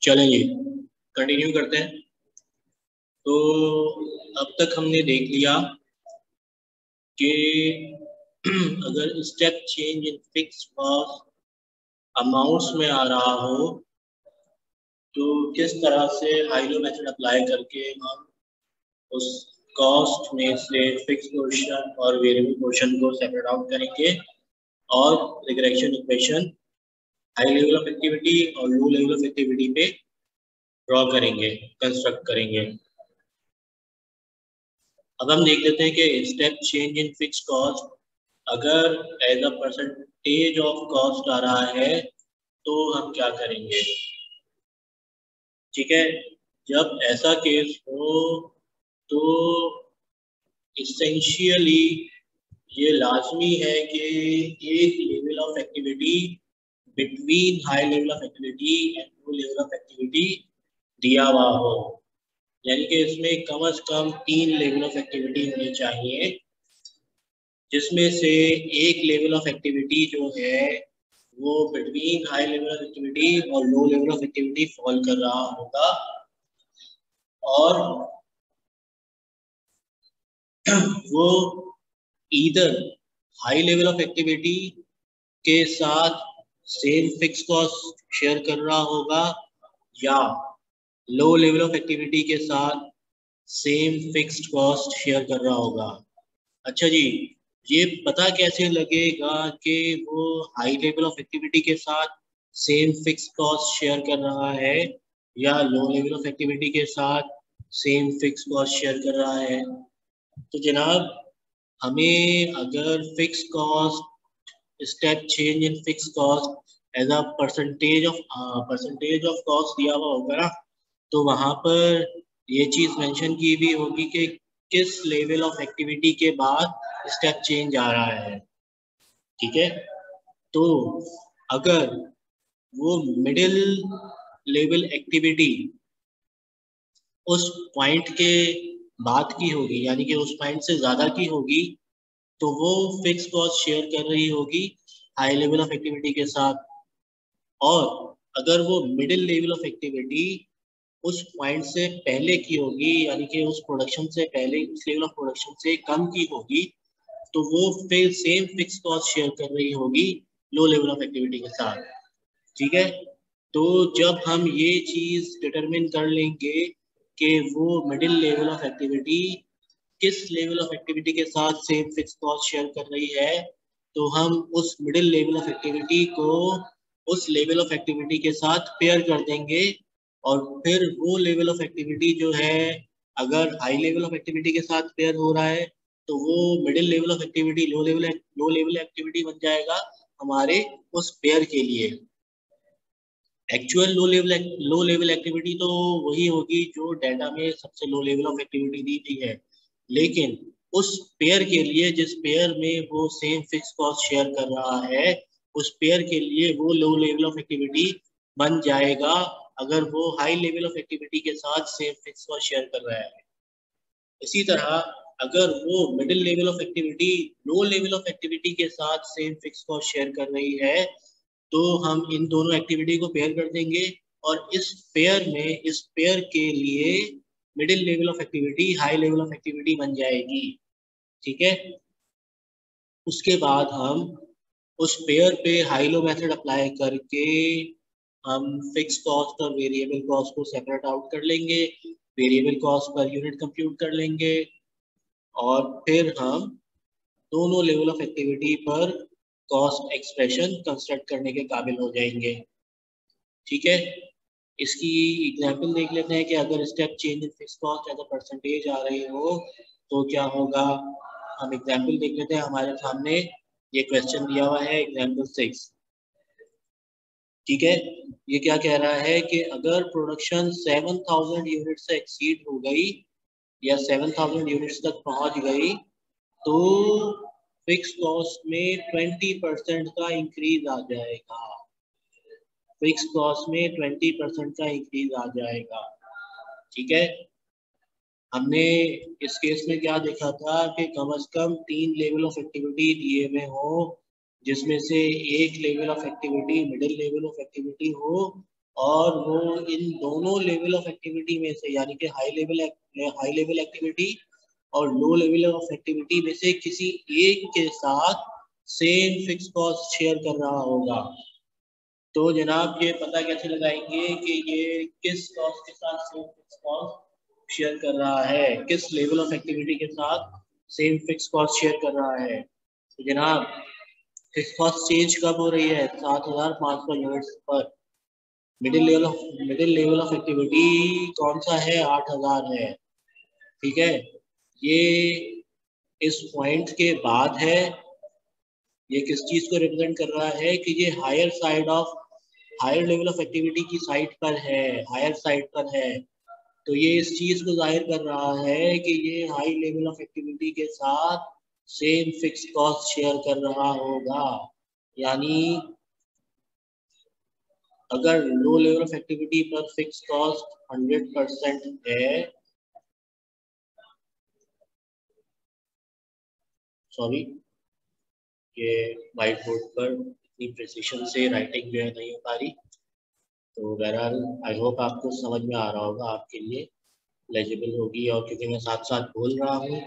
चलें जी, कंटिन्यू करते हैं। तो अब तक हमने देख लिया कि अगर step change in fix cost amounts में आ रहा हो तो किस तरह से हाइलो मेथड अप्लाई करके हम उस कॉस्ट में से फिक्स पोर्शन और वेरिएबल पोर्शन को सेपरेट आउट करेंगे और regression equation high level of activity और लो लेवल ऑफ एक्टिविटी पे ड्रॉ करेंगे, कंस्ट्रक्ट करेंगे। अब हम देख लेते हैं कि step change in fix cost अगर as a percentage of cost आ रहा है तो हम क्या करेंगे। ठीक है, जब ऐसा केस हो तो इसेंशियली ये लाजमी है कि एक level of activity between high level of activity and low level of activity दिया हुआ हो, यानी कि इसमें कम से कम 3 लेवल ऑफ एक्टिविटी होनी चाहिए, जिसमें से एक लेवल ऑफ एक्टिविटी जो है वो between high level of activity और low level of activity fall कर रहा होगा और वो either high level of activity के साथ सेम फिक्स कॉस्ट शेयर कर रहा होगा या लो लेवल ऑफ एक्टिविटी के साथ सेम फिक्स्ड कॉस्ट शेयर कर रहा होगा। अच्छा जी, ये पता कैसे लगेगा कि वो हाई लेवल ऑफ एक्टिविटी के साथ सेम फिक्स कॉस्ट शेयर कर रहा है या लो लेवल ऑफ एक्टिविटी के साथ सेम फिक्स कॉस्ट शेयर कर रहा है। तो जनाब, हमें अगर fix cost step change in fix cost as a percentage of cost दिया हुआ होगा ना, तो वहां पर ये चीज मेंशन की भी होगी कि किस लेवल ऑफ एक्टिविटी के बाद स्टेप चेंज आ रहा है। ठीक है, तो अगर वो मिडिल लेवल एक्टिविटी उस पॉइंट के बाद की होगी, यानी कि उस पॉइंट से ज्यादा की होगी, तो वो फिक्स कॉस्ट शेयर कर रही होगी हाई लेवल ऑफ एक्टिविटी के साथ। और अगर वो मिडिल लेवल ऑफ एक्टिविटी उस पॉइंट से पहले की होगी, यानी कि उस प्रोडक्शन से पहले, उस लेवल ऑफ प्रोडक्शन से कम की होगी, तो वो फिर सेम फिक्स कॉस्ट शेयर कर रही होगी लो लेवल ऑफ एक्टिविटी के साथ। ठीक है, तो जब हम ये चीज डिटरमिन कर लेंगे कि वो मिडिल लेवल ऑफ एक्टिविटी किस लेवल ऑफ एक्टिविटी के साथ सेम फिक्स कॉस्ट शेयर कर रही है, तो हम उस मिडिल लेवल ऑफ एक्टिविटी को उस लेवल ऑफ एक्टिविटी के साथ पेयर कर देंगे और फिर वो लेवल ऑफ एक्टिविटी जो है, अगर हाई लेवल ऑफ एक्टिविटी के साथ पेयर हो रहा है तो वो middle level of activity low level activity बन जाएगा हमारे उस पेयर के लिए। एक्चुअल लो लेवल एक्टिविटी तो वही होगी जो डाटा में सबसे लो लेवल ऑफ एक्टिविटी दी गई है, लेकिन उस पेयर के लिए जिस पेयर में वो सेम फिक्स कॉस्ट शेयर कर रहा है, उस पेयर के लिए वो लो लेवल ऑफ एक्टिविटी बन जाएगा अगर वो हाई लेवल ऑफ एक्टिविटी के साथ सेम फिक्स कॉस्ट शेयर कर रहा है। इसी तरह अगर वो middle level of activity low level of activity के साथ सेम फिक्स कॉस्ट शेयर कर रही है, तो हम इन दोनों एक्टिविटी को पेयर कर देंगे और इस पेयर के लिए middle level of activity high level of activity बन जाएगी। ठीक है, उसके बाद हम उस पेयर पे हाई लो मेथड अप्लाई करके हम फिक्स कॉस्ट और वेरिएबल कॉस्ट को सेपरेट आउट कर लेंगे, variable cost per unit compute कर लेंगे और फिर हम दोनों लेवल ऑफ एक्टिविटी पर कॉस्ट एक्सप्रेशन कंस्ट्रक्ट करने के काबिल हो जाएंगे। ठीक है, इसकी एग्जांपल देख लेते हैं कि अगर step change in fix cost as a percentage आ रही हो तो क्या होगा। हम एग्जांपल देख लेते हैं, हमारे सामने ये क्वेश्चन दिया हुआ है एग्जांपल 6। ठीक है, ये क्या कह रहा है कि अगर प्रोडक्शन 7000 यूनिट से एक्सीड हो गई या 7000 यूनिट्स तक पहुंच गई तो फिक्स कॉस्ट में 20% का इंक्रीज आ जाएगा। फिक्स कॉस्ट में 20% का इंक्रीज आ जाएगा। ठीक है, हमने इस केस में क्या देखा था कि कम से कम 3 लेवल ऑफ एक्टिविटी दिए हुए हो, जिसमें से एक level of activity middle level of activity हो और वो इन दोनों लेवल ऑफ एक्टिविटी में से, यानी कि हाई लेवल एक्टिविटी और लो लेवल ऑफ एक्टिविटी में से किसी एक के साथ सेम फिक्स कॉस्ट शेयर कर रहा होगा। तो जनाब ये पता कैसे लगाएंगे कि ये किस कॉस्ट के साथ सेम फिक्स कॉस्ट शेयर कर रहा है, किस लेवल ऑफ एक्टिविटी के साथ सेम फिक्स कॉस्ट शेयर कर रहा है। तो जनाब फिक्स कॉस्ट चेंज कब हो रही है? 7,500 यूनिट्स पर। मिडिल लेवल ऑफ एक्टिविटी कौन सा है? 8,000 है। ठीक है, ये इस पॉइंट के बाद है। ये किस चीज को रिप्रेजेंट कर रहा है कि ये हायर लेवल ऑफ एक्टिविटी की साइड पर है, हायर साइड पर है। तो ये इस चीज को जाहिर कर रहा है कि ये हाई लेवल ऑफ एक्टिविटी के साथ सेम फिक्स कॉस्ट शेयर कर रहा होगा। यानी अगर लो लेवल ऑफ एक्टिविटी पर फिक्स कॉस्ट 100% है, सॉरी ये व्हाइट बोर्ड पर इतनी प्रिसिशन से राइटिंग जो है नहीं हो पा रही, तो बहरहाल आई होप आपको समझ में आ रहा होगा, आपके लिए लेजिबल होगी। और क्योंकि मैं साथ साथ बोल रहा हूँ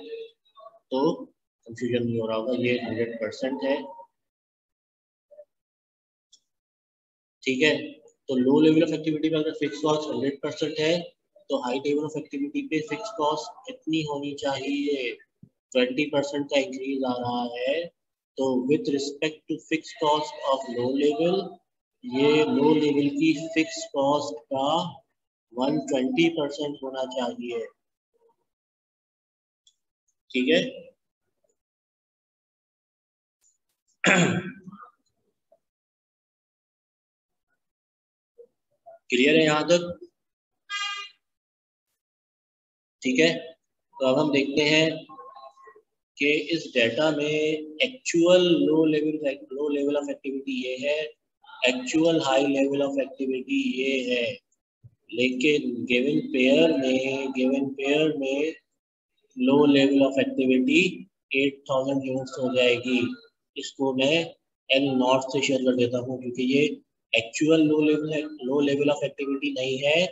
तो कंफ्यूजन नहीं हो रहा होगा। ये 100% है। ठीक है, तो लो लेवल ऑफ एक्टिविटी पे अगर फिक्स कॉस्ट 100% है तो हाई लेवल ऑफ एक्टिविटी पे फिक्स कॉस्ट कितनी होनी चाहिए? 20% का इंक्रीज आ रहा है। तो with respect to fix cost of low level, ये लो लेवल की फिक्स कॉस्ट का 120% होना चाहिए। ठीक है क्लियर है यहाँ तक? ठीक है, तो अब हम देखते हैं कि इस डेटा में actual low level of activity ये है, actual high level of activity ये है। लेकिन गिवन पेयर में लो लेवल ऑफ एक्टिविटी 8,000 यूनिट्स हो जाएगी। इसको मैं एल नॉट से शेयर कर देता हूँ, क्योंकि ये actual low level of activity नहीं है,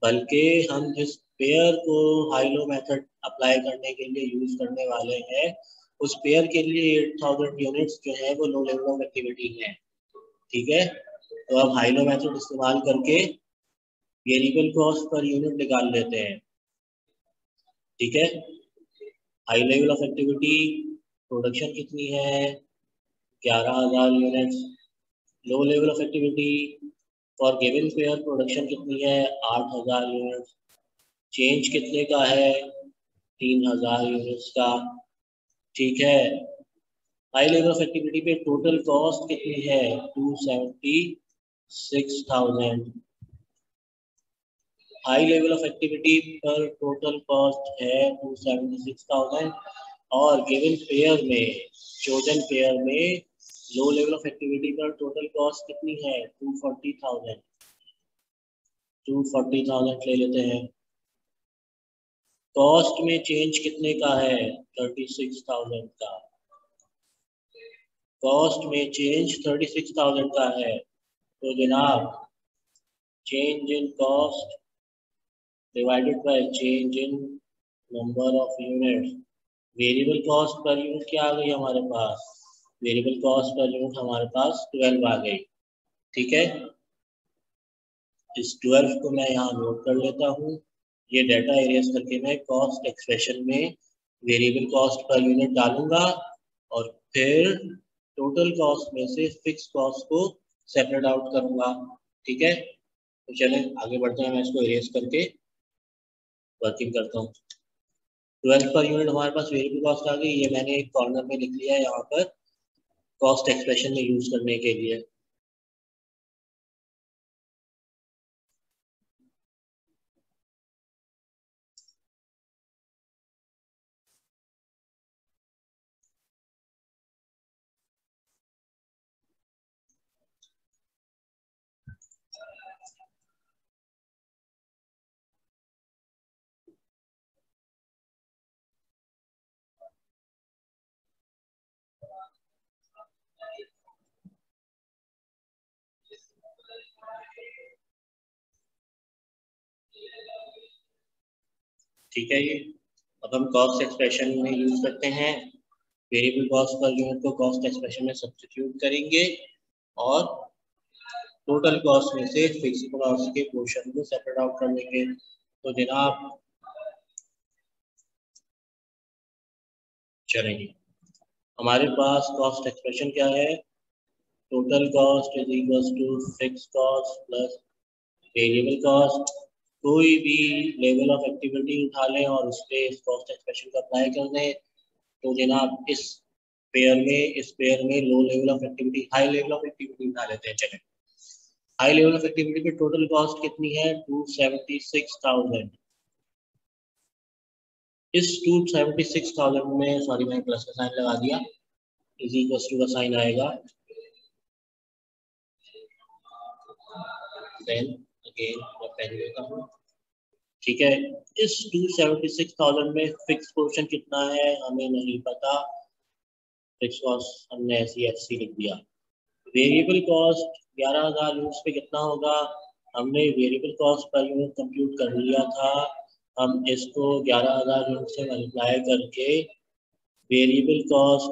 बल्कि हम जिस पेयर को हाई लो मेथड अप्लाई करने के लिए यूज करने वाले हैं, उस पेयर के लिए 8,000 यूनिट्स जो है वो लो लेवल ऑफ एक्टिविटी है। ठीक है, तो अब हाई लो मेथड इस्तेमाल करके वेरिएबल कॉस्ट पर यूनिट निकाल लेते हैं। ठीक है, high level of activity production कितनी है? 11,000 units. Low level of activity for given pair production कितनी है? 8,000 यूनिट्स। चेंज कितने का है? 3,000 यूनिट्स का। ठीक है, हाई लेवल ऑफ एक्टिविटी पे टोटल कॉस्ट कितनी है? 276,000। हाई लेवल ऑफ एक्टिविटी पर टोटल कॉस्ट है 276,000, और गिवन पेयर में, चोजन पेयर में लो लेवल ऑफ एक्टिविटी पर टोटल कॉस्ट कितनी है? 240,000। 240,000 ले लेते हैं। कॉस्ट में चेंज कितने का है? 36,000 का। कॉस्ट में चेंज 36,000 का है। तो जनाब change in cost divided by change in number of units, variable cost per unit क्या आ गई हमारे पास? वेरिएबल कॉस्ट पर यूनिट हमारे पास 12 आ गई। ठीक है, इस 12 को मैं यहाँ नोट कर लेता हूँ। ये डाटा एरियाज करके मैं कॉस्ट एक्सप्रेशन में वेरिएबल कॉस्ट पर यूनिट डालूंगा, और फिर टोटल कॉस्ट में से फिक्स कॉस्ट को सेपरेट आउट करूंगा। ठीक है, तो चलें आगे बढ़ते हैं। मैं इसको इरेज करके वर्किंग करता हूँ। 12 पर यूनिट हमारे पास वेरिएबल कॉस्ट आ गई, ये मैंने एक कॉर्नर में लिख लिया है यहाँ पर कॉस्ट एक्सप्रेशन में यूज करने के लिए। ठीक है। ये अब हम कॉस्ट एक्सप्रेशन में यूज करते हैं, वेरिएबल कॉस्ट पर यूनिट को कॉस्ट एक्सप्रेशन में सब्स्टिट्यूट करेंगे और टोटल कॉस्ट में से फिक्स कॉस्ट के पोर्शन को सेपरेट आउट कर लेंगे। तो जनाब चलेंगे, हमारे पास कॉस्ट एक्सप्रेशन क्या है, total cost is equal to fix cost plus variable cost. कोई भी लेवल ऑफ एक्टिविटी उठा लें और उस पर इस कॉस्ट एक्सप्रेशन को अप्लाई कर दें, तो जनाब इस पेयर में लो level of activity high level of activity उठा लेते हैं। चलें, हाई लेवल ऑफ एक्टिविटी पे टोटल कॉस्ट कितनी है, 276,000। इस 276,000 में, सॉरी मैंने प्लस का साइन लगा दिया, इज इक्वल टू का साइन आएगा, देन अगेन मैं पहले लेता हूँ। ठीक है, इस 276,000 में फिक्स पोर्शन कितना है हमें नहीं पता, फिक्स कॉस्ट हमने ऐसी एफसी लिख दिया। वेरिएबल कॉस्ट 11,000 यूनिट्स पे कितना होगा, हमने variable cost per unit compute कर लिया था, हम इसको 11,000 यूनिट से मल्टीप्लाई करके वेरिएबल कॉस्ट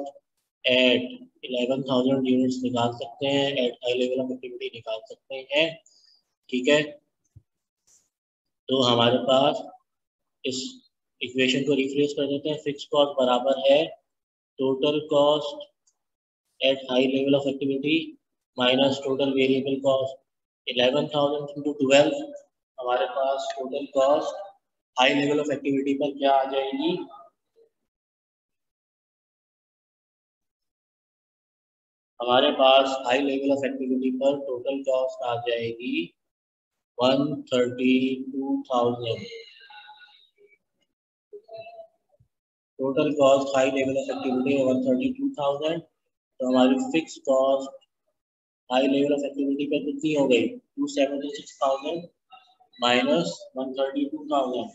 एट 11,000 यूनिट्स निकाल सकते हैं, eight high level of activity निकाल सकते हैं। ठीक है, तो हमारे पास इस इक्वेशन को रिप्लेस कर देते हैं, फिक्स कॉस्ट बराबर है total cost at high level of activity minus total variable cost 11,000 into 12। हमारे पास total cost high level of activity पर क्या आ जाएगी, हमारे पास हाई लेवल ऑफ एक्टिविटी पर टोटल कॉस्ट आ जाएगी 132,000। Total cost high level of activity 132,000। तो हमारी fix cost high level of activity पर कितनी हो गई, 276,000 माइनस 132,000।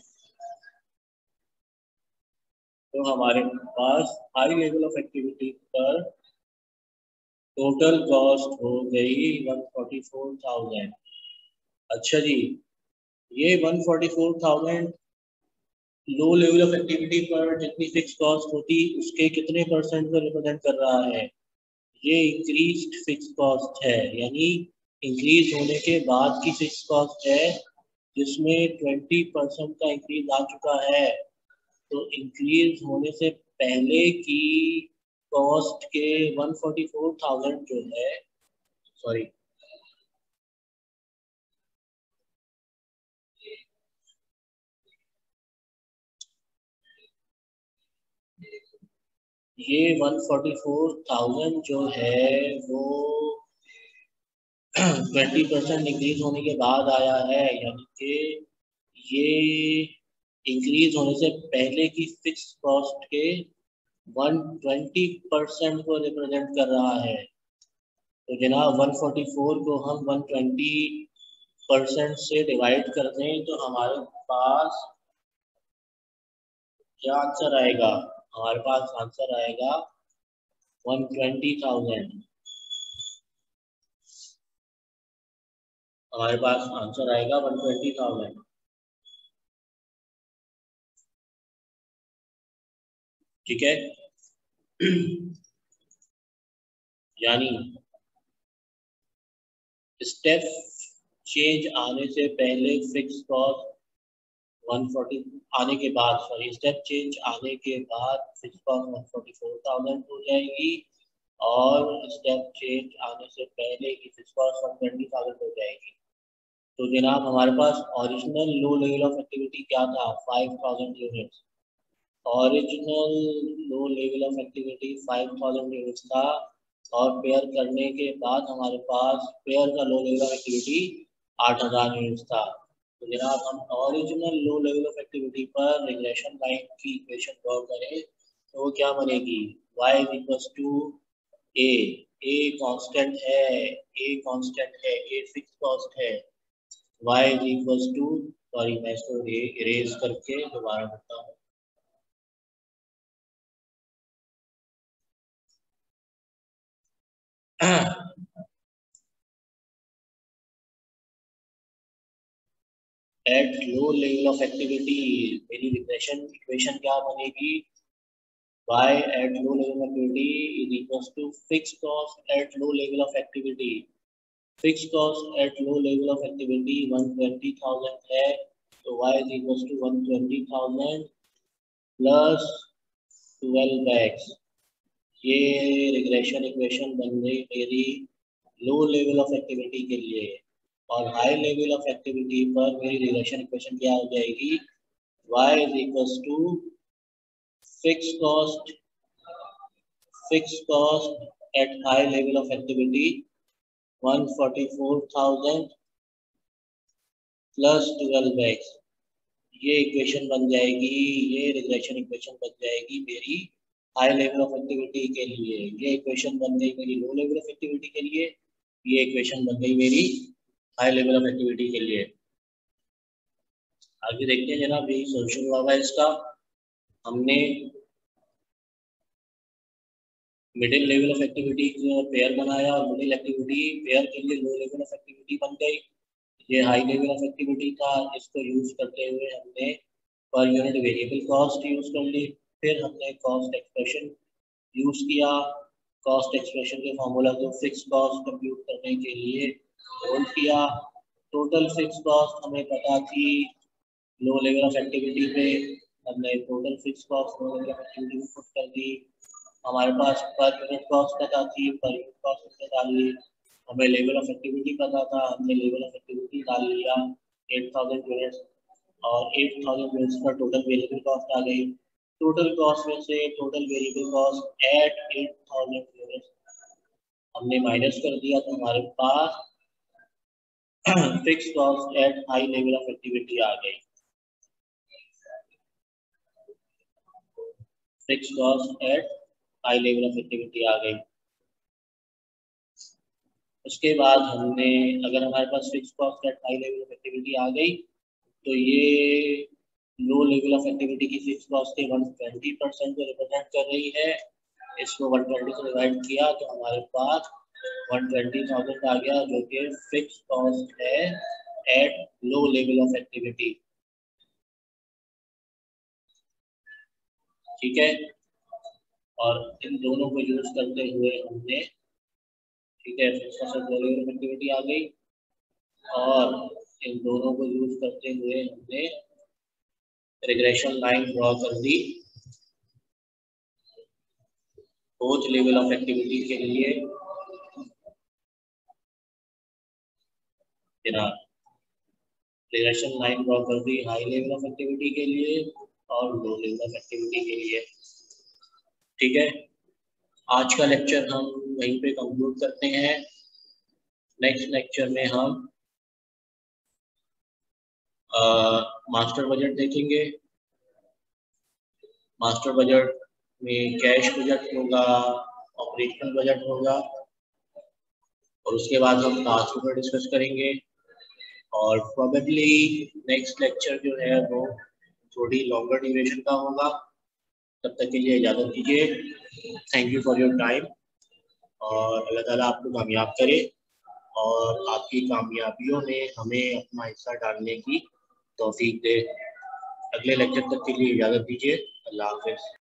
तो हमारे पास हाई लेवल ऑफ एक्टिविटी पर टोटल कॉस्ट हो गई 144,000। अच्छा जी, ये 144,000 लो लेवल ऑफ एक्टिविटी पर जितनी फिक्स कॉस्ट होती उसके कितने परसेंट को रिप्रेजेंट कर रहा है, ये इंक्रीज्ड फिक्स कॉस्ट है, यानी इंक्रीज होने के बाद की फिक्स कॉस्ट है जिसमें 20% का इंक्रीज आ चुका है। तो इंक्रीज होने से पहले की कॉस्ट के 144,000 जो है, सॉरी ये 144,000 जो है वो 20% इंक्रीज होने के बाद आया है, यानी कि ये इंक्रीज होने से पहले की फिक्स कॉस्ट के 120% को रिप्रेजेंट कर रहा है। तो जनाब 144 को हम 120% से डिवाइड कर दें तो हमारे पास क्या आंसर आएगा, हमारे पास आंसर आएगा 120,000। हमारे पास आंसर आएगा 120,000। ठीक है, यानी स्टेप चेंज आने से पहले फिक्स कॉस्ट 140 आने के बाद, सॉरी स्टेप चेंज आने के बाद फिक्स कॉस्ट 144,000 हो जाएगी और स्टेप चेंज आने से पहले की फिक्स कॉस्ट 120,000 हो जाएगी। तो जनाब हमारे पास original low level of activity क्या था, 5,000 units. Original low level of activity 5,000 units था और पेयर करने के बाद हमारे पास पेयर का low level of activity 8,000 units था। तो जनाब हम original low level of activity पर रिग्रेशन लाइन की इक्वेशन ड्रॉ करें तो वो क्या बनेगी, y equals to a, a constant है, ए कांस्टेंट है, ए फिक्स कॉस्ट है, y is equals to, sorry मैं इसको इरेज करके दोबारा करता हूँ, at low level of activity, मेरी रिग्रेशन इक्वेशन क्या बनेगी, y at low level of activity is equals to fixed cost at low level of activity. Fixed cost at low level of activity 120,000 है, तो y is equals to 120,000 plus 12x. ये regression equation बन गई मेरी लो level of activity के लिए, और high level of activity पर मेरी रिग्रेशन इक्वेशन क्या हो जाएगी, y is equals to fixed cost at high level of activity 144,000 plus 12x. ये इक्वेशन बन जाएगी, ये रिग्रेशन इक्वेशन बन जाएगी मेरी हाई लेवल ऑफ एक्टिविटी के लिए। ये इक्वेशन बन गई मेरी लो लेवल ऑफ एक्टिविटी के लिए, ये इक्वेशन बन गई मेरी हाई लेवल ऑफ एक्टिविटी के लिए। आगे देखते हैं जनाब, यही सोल्यूशन हुआ है इसका। हमने middle level of activity pair बनाया और मिडिल एक्टिविटी पेयर के लिए लो लेवल ऑफ एक्टिविटी बन गई। ये हाई लेवल ऑफ एक्टिविटी था, इसको यूज करते हुए हमने पर यूनिट वेरिएबल कॉस्ट यूज कर ली। फिर हमने कॉस्ट एक्सप्रेशन यूज किया। कॉस्ट एक्सप्रेशन के फॉर्मूला को फिक्स कॉस्ट कंप्यूट करने के लिए होल्ड किया। टोटल फिक्स कॉस्ट हमें पता थी लो लेवल ऑफ एक्टिविटी पे, हमने total fix cost low level of activity में पुट कर दी। हमारे पास पर यूनिट कॉस्ट पता थी, पर यूनिट कॉस्ट उसमें डाल ली। हमें लेवल ऑफ एक्टिविटी पता था, हमने लेवल ऑफ एक्टिविटी डाल लिया 8000 यूनिट्स, और 8000 यूनिट्स पर टोटल वेरिएबल कॉस्ट आ गई। टोटल कॉस्ट में से total variable cost at 8000 units हमने माइनस कर दिया, तो हमारे पास fix cost at high level of activity आ गई। Fix cost at high level of activity आ गई। उसके बाद हमने, अगर हमारे पास fix cost at high level of activity आ गई, तो ये लो लेवल ऑफ एक्टिविटी की फिक्स कॉस्ट के 120% को रिप्रेजेंट कर रही है। इसको 120 से डिवाइड किया तो हमारे पास 120,000 आ गया, जो कि फिक्स कॉस्ट है eight low level of activity. ठीक है, और इन दोनों को यूज करते हुए हमने, ठीक है, fix cost at low level of activity आ गई, और इन दोनों को यूज करते हुए हमने रिग्रेशन लाइन ड्रॉ कर दी बोथ लेवल ऑफ एक्टिविटी के लिए। रिग्रेशन लाइन ड्रॉ कर दी हाई लेवल ऑफ एक्टिविटी के लिए और लो लेवल ऑफ एक्टिविटी के लिए। ठीक है, आज का लेक्चर हम वहीं पे कंक्लूड करते हैं। नेक्स्ट लेक्चर में हम मास्टर बजट देखेंगे। मास्टर बजट में कैश बजट होगा, ऑपरेशनल बजट होगा, और उसके बाद हम टास्क पर डिस्कस करेंगे। और प्रोबेबली नेक्स्ट लेक्चर जो है वो थोड़ी लॉन्गर ड्यूरेशन का होगा। तब तक के लिए इजाज़त दीजिए। Thank you for your time, और अल्लाह ताला आपको कामयाब करे और आपकी कामयाबियों में हमें अपना हिस्सा डालने की तौफीक दे। अगले लेक्चर तक के लिए इजाज़त दीजिए। अल्लाह हाफ़िज़।